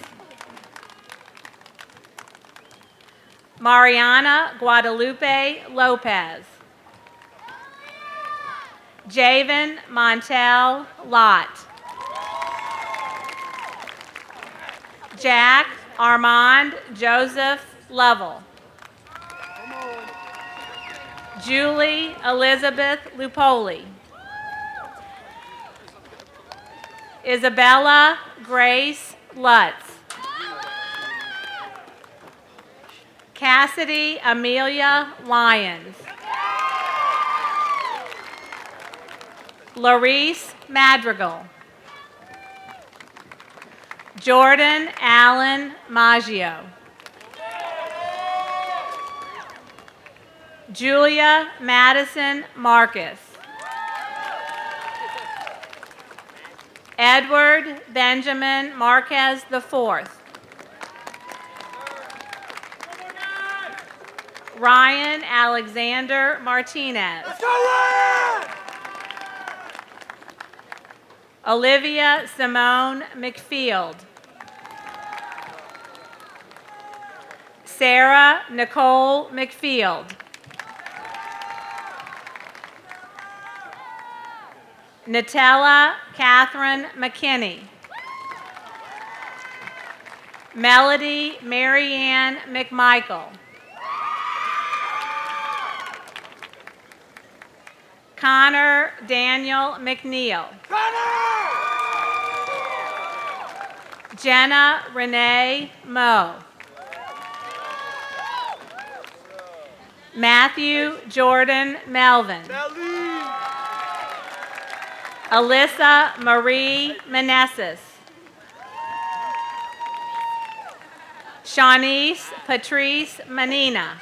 Mariana Guadalupe Lopez. Javen Montel Lott. Jack Armand Joseph Lovell. Julie Elizabeth Lupoli. Isabella Grace Lutz. Cassidy Amelia Lyons. Larice Madrigal. Jordan Allen Maggio. Julia Madison Marcus. Edward Benjamin Marquez IV. Ryan Alexander Martinez. Olivia Simone McField. Sarah Nicole McField. Natella Catherine McKinney. Melody Marianne McMichael. Connor Daniel McNeil. Jenna Renee Moe. Matthew Jordan Melvin. Alyssa Marie Meneses. Shanice Patrice Manina.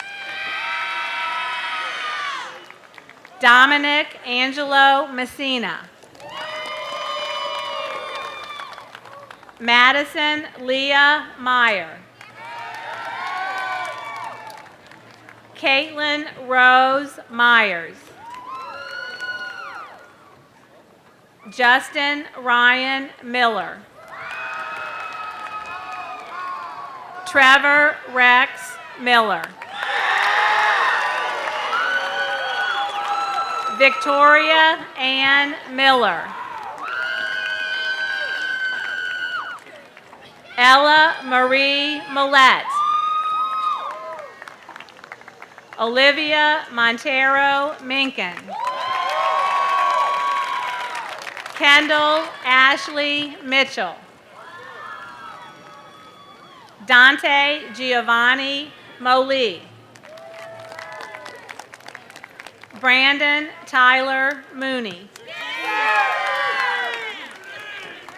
Dominic Angelo Messina. Madison Leah Meyer. Caitlin Rose Myers. Justin Ryan Miller. Trevor Rex Miller. Victoria Ann Miller. Ella Marie Millette. Olivia Montero Minkin. Kendall Ashley Mitchell. Dante Giovanni Molee. Brandon Tyler Mooney.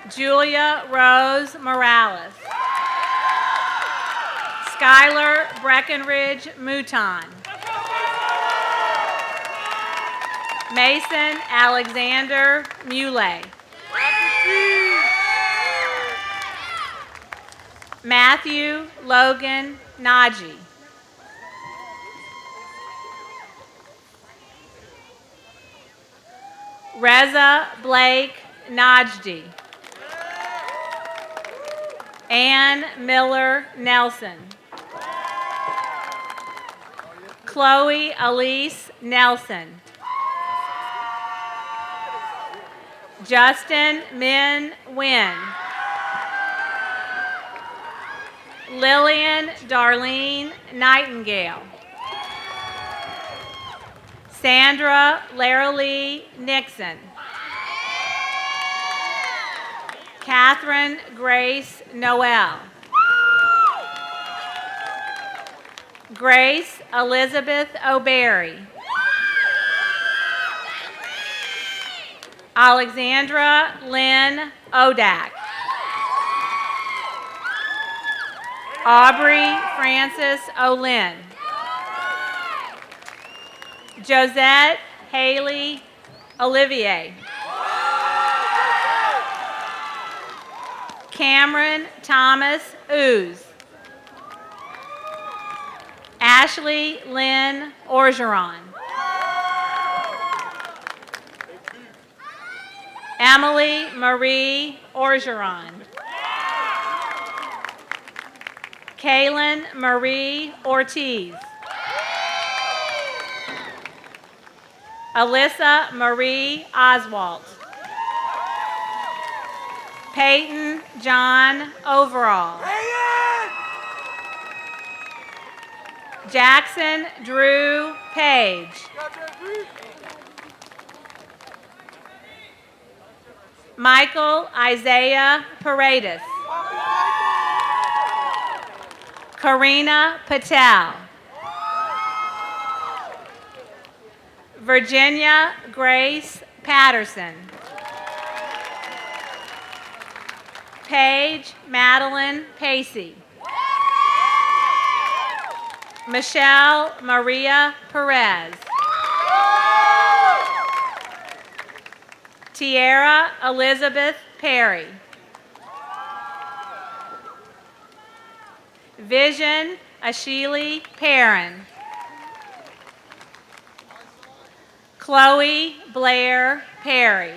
Julia Rose Morales. Skylar Breckenridge Mouton. Mason Alexander Muley. Matthew Logan Naji. Reza Blake Najdi. Ann Miller Nelson. Chloe Elise Nelson. Justin Min Wynn. Lillian Darlene Nightingale. Sandra Laralee Nixon. Catherine Grace Noel. Grace Elizabeth O'Berry. Alexandra Lynn Odak. Aubrey Frances O'Lynn. Josette Haley Olivier. Cameron Thomas Ooze. Ashley Lynn Orgeron. Emily Marie Orgeron. Kaylin Marie Ortiz. Alyssa Marie Oswalt. Peyton John Overall. Jackson Drew Page. Michael Isaiah Paredes. Karina Patel. Virginia Grace Patterson. Paige Madeline Pacey. Michelle Maria Perez. Tierra Elizabeth Perry. Vision Ashili Perrin. Chloe Blair Perry.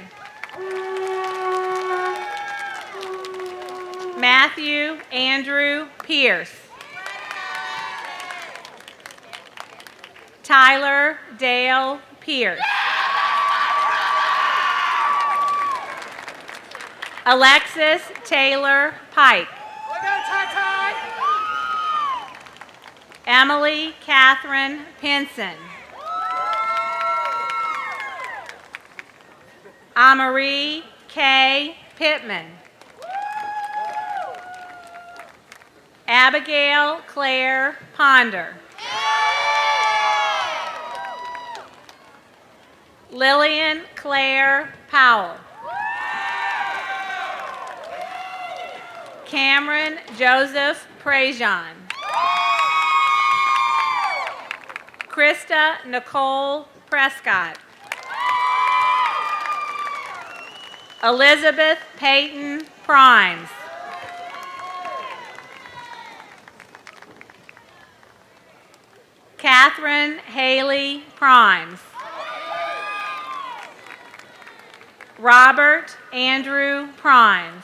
Matthew Andrew Pierce. Tyler Dale Pierce. Alexis Taylor Pike. Emily Catherine Pinson. Amarie K. Pittman. Abigail Claire Ponder. Lillian Claire Powell. Cameron Joseph Prejean. Krista Nicole Prescott. Elizabeth Peyton Primes. Catherine Haley Primes. Robert Andrew Primes.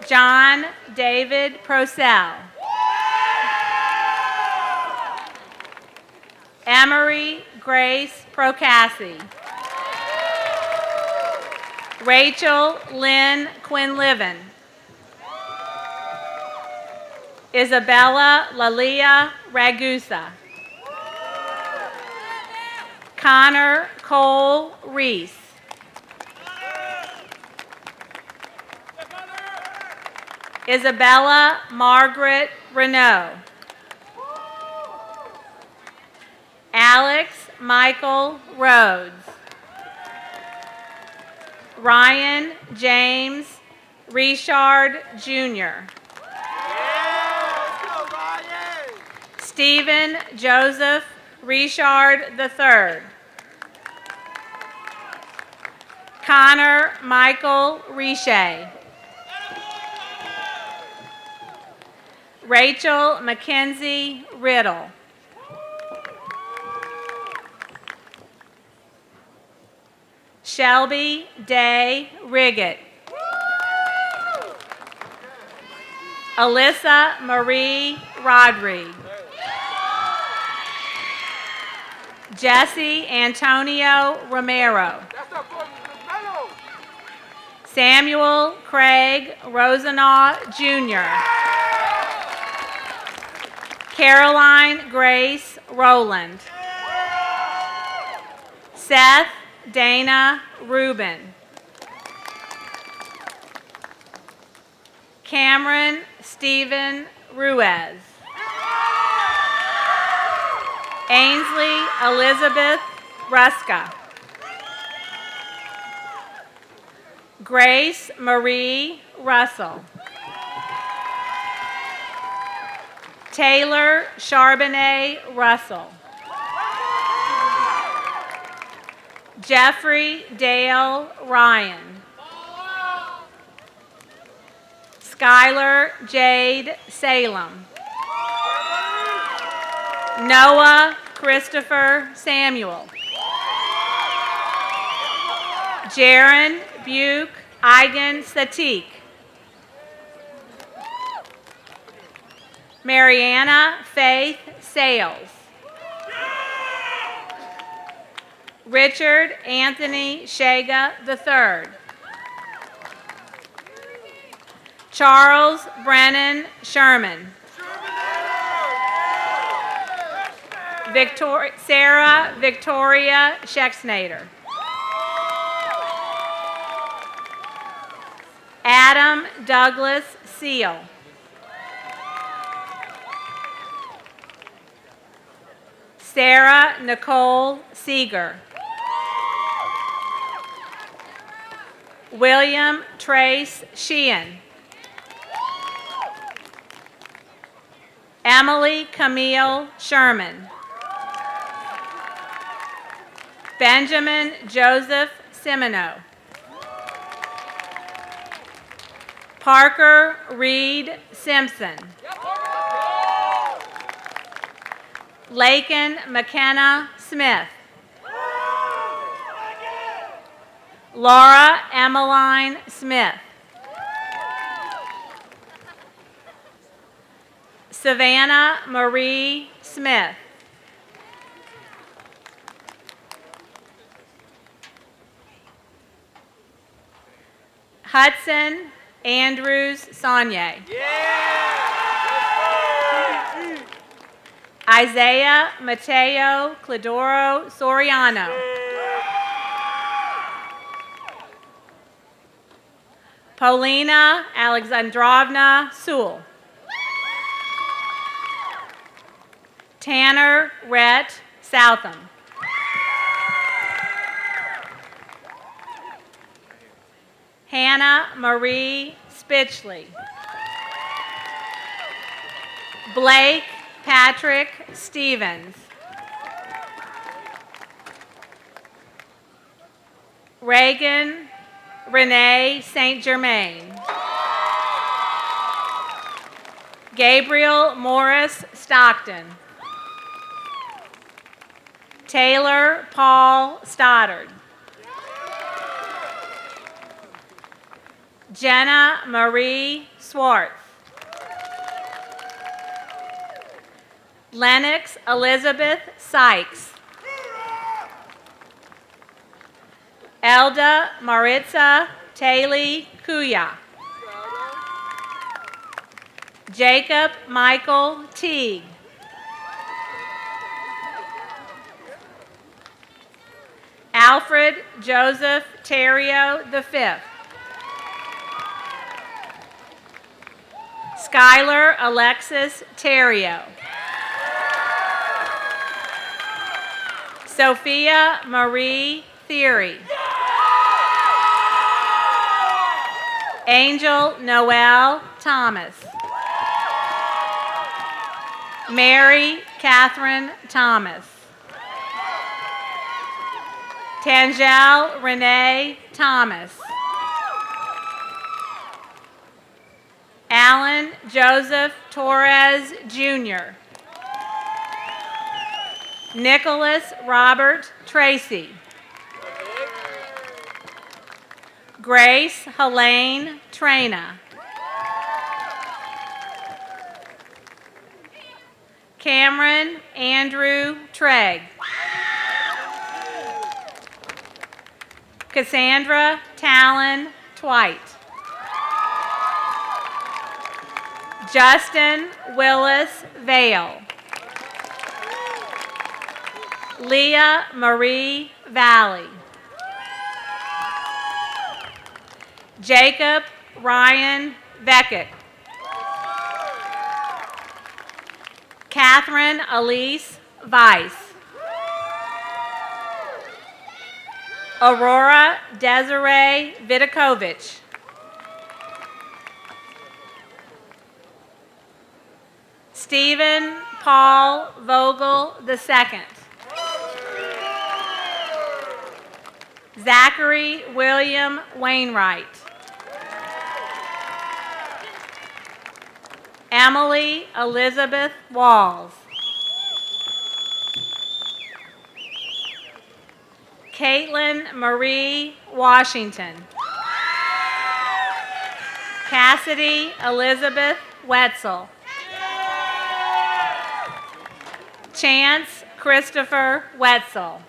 John David Procell. Emery Grace Procassi. Rachel Lynn Quinlivan. Isabella Lalia Ragusa. Connor Cole Reese. Isabella Margaret Renault. Alex Michael Rhodes. Ryan James Richard Jr. Stephen Joseph Richard III. Connor Michael Riche. Rachel Mackenzie Riddle. Shelby Day Riggett. Alyssa Marie Rodriguez. Jesse Antonio Romero. Samuel Craig Rosenaw Jr. Caroline Grace Rowland. Seth Dana Rubin. Cameron Stephen Ruiz. Ainsley Elizabeth Ruska. Grace Marie Russell. Taylor Charbonnet Russell. Jeffrey Dale Ryan. Skylar Jade Salem. Noah Christopher Samuel. Jaron Buke Eigen Satik. Mariana Faith Sales. Richard Anthony Shaga III. Charles Brennan Sherman. Sarah Victoria Schexnader. Adam Douglas Seal. Sarah Nicole Seeger. William Trace Sheehan. Emily Camille Sherman. Benjamin Joseph Semino. Parker Reed Simpson. Lakin McKenna Smith. Laura Emmeline Smith. Savannah Marie Smith. Hudson Andrews Saunier. Isaiah Mateo Cladoro Soriano. Paulina Alexandrovna Sewell. Tanner Rhett Southam. Hannah Marie Spitchley. Blake Patrick Stevens. Reagan Renee St. Germain. Gabriel Morris Stockton. Taylor Paul Stoddard. Jenna Marie Swartz. Lennox Elizabeth Sykes. Elda Maritza Taylor Kuya. Jacob Michael Teague. Alfred Joseph Terrio V. Skylar Alexis Terrio. Sophia Marie Theory. Angel Noel Thomas. Mary Catherine Thomas. Tangelle Renee Thomas. Alan Joseph Torres Jr. Nicholas Robert Tracy. Grace Helene Traina. Cameron Andrew Tregg. Cassandra Talon Twite. Justin Willis Vale. Leah Marie Valley. Jacob Ryan Beckett. Catherine Elise Weiss. Aurora Desiree Vidakovich. Stephen Paul Vogel II. Zachary William Wainwright. Emily Elizabeth Walls. Caitlin Marie Washington. Cassidy Elizabeth Wetzel. Chance Christopher Wetzel.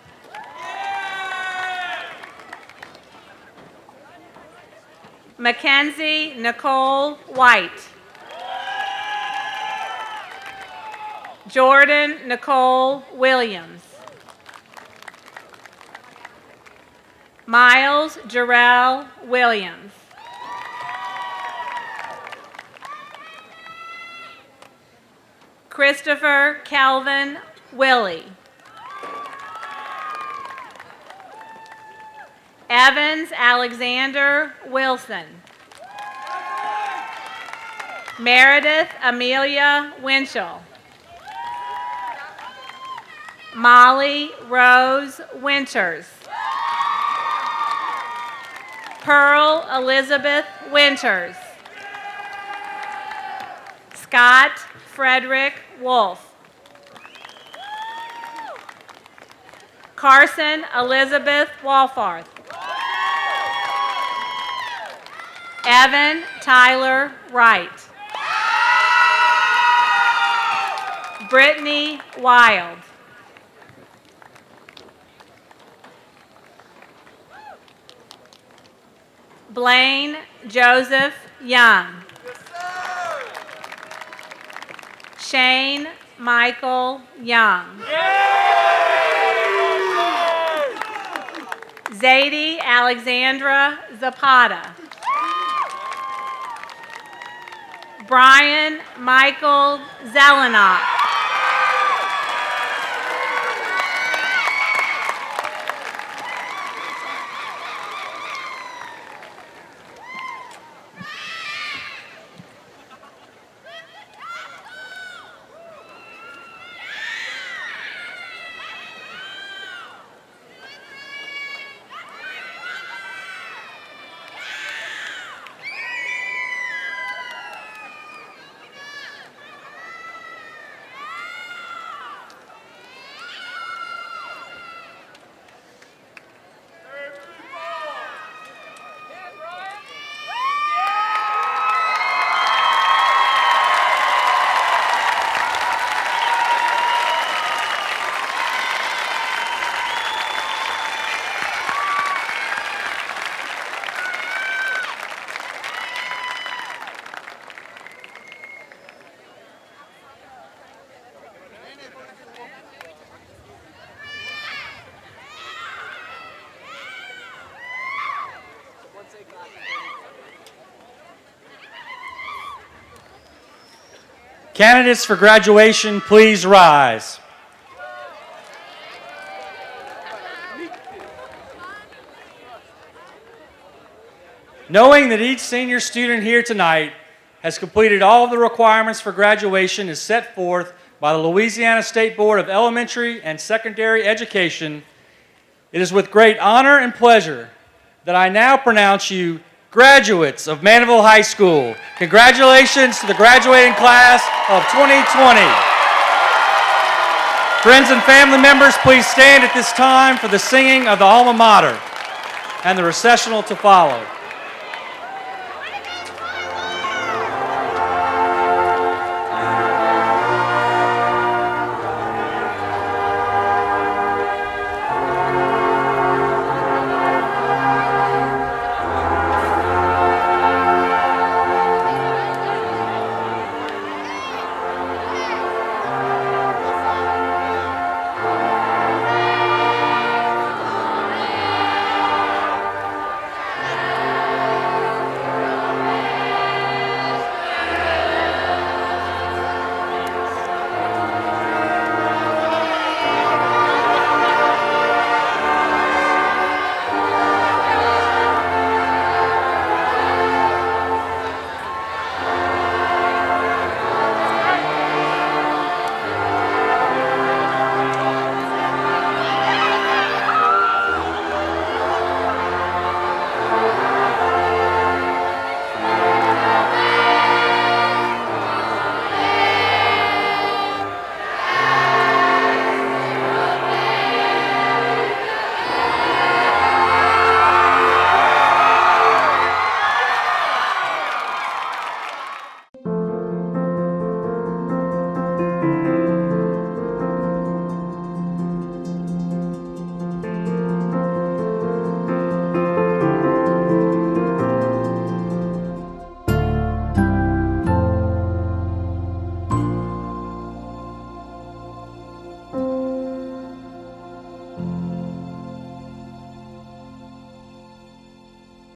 Mackenzie Nicole White. Jordan Nicole Williams. Miles Jarrell Williams. Christopher Calvin Willie. Evans Alexander Wilson. Meredith Amelia Winchell. Molly Rose Winters. Pearl Elizabeth Winters. Scott Frederick Wolf. Carson Elizabeth Walfarth. Evan Tyler Wright. Brittany Wild. Blaine Joseph Young. Shane Michael Young. Zadie Alexandra Zapata. Brian Michael Zelenoff. Candidates for graduation, please rise. Knowing that each senior student here tonight has completed all of the requirements for graduation as set forth by the Louisiana State Board of Elementary and Secondary Education, it is with great honor and pleasure that I now pronounce you graduates of Mandeville High School. Congratulations to the graduating class of 2020. Friends and family members, please stand at this time for the singing of the alma mater and the recessional to follow.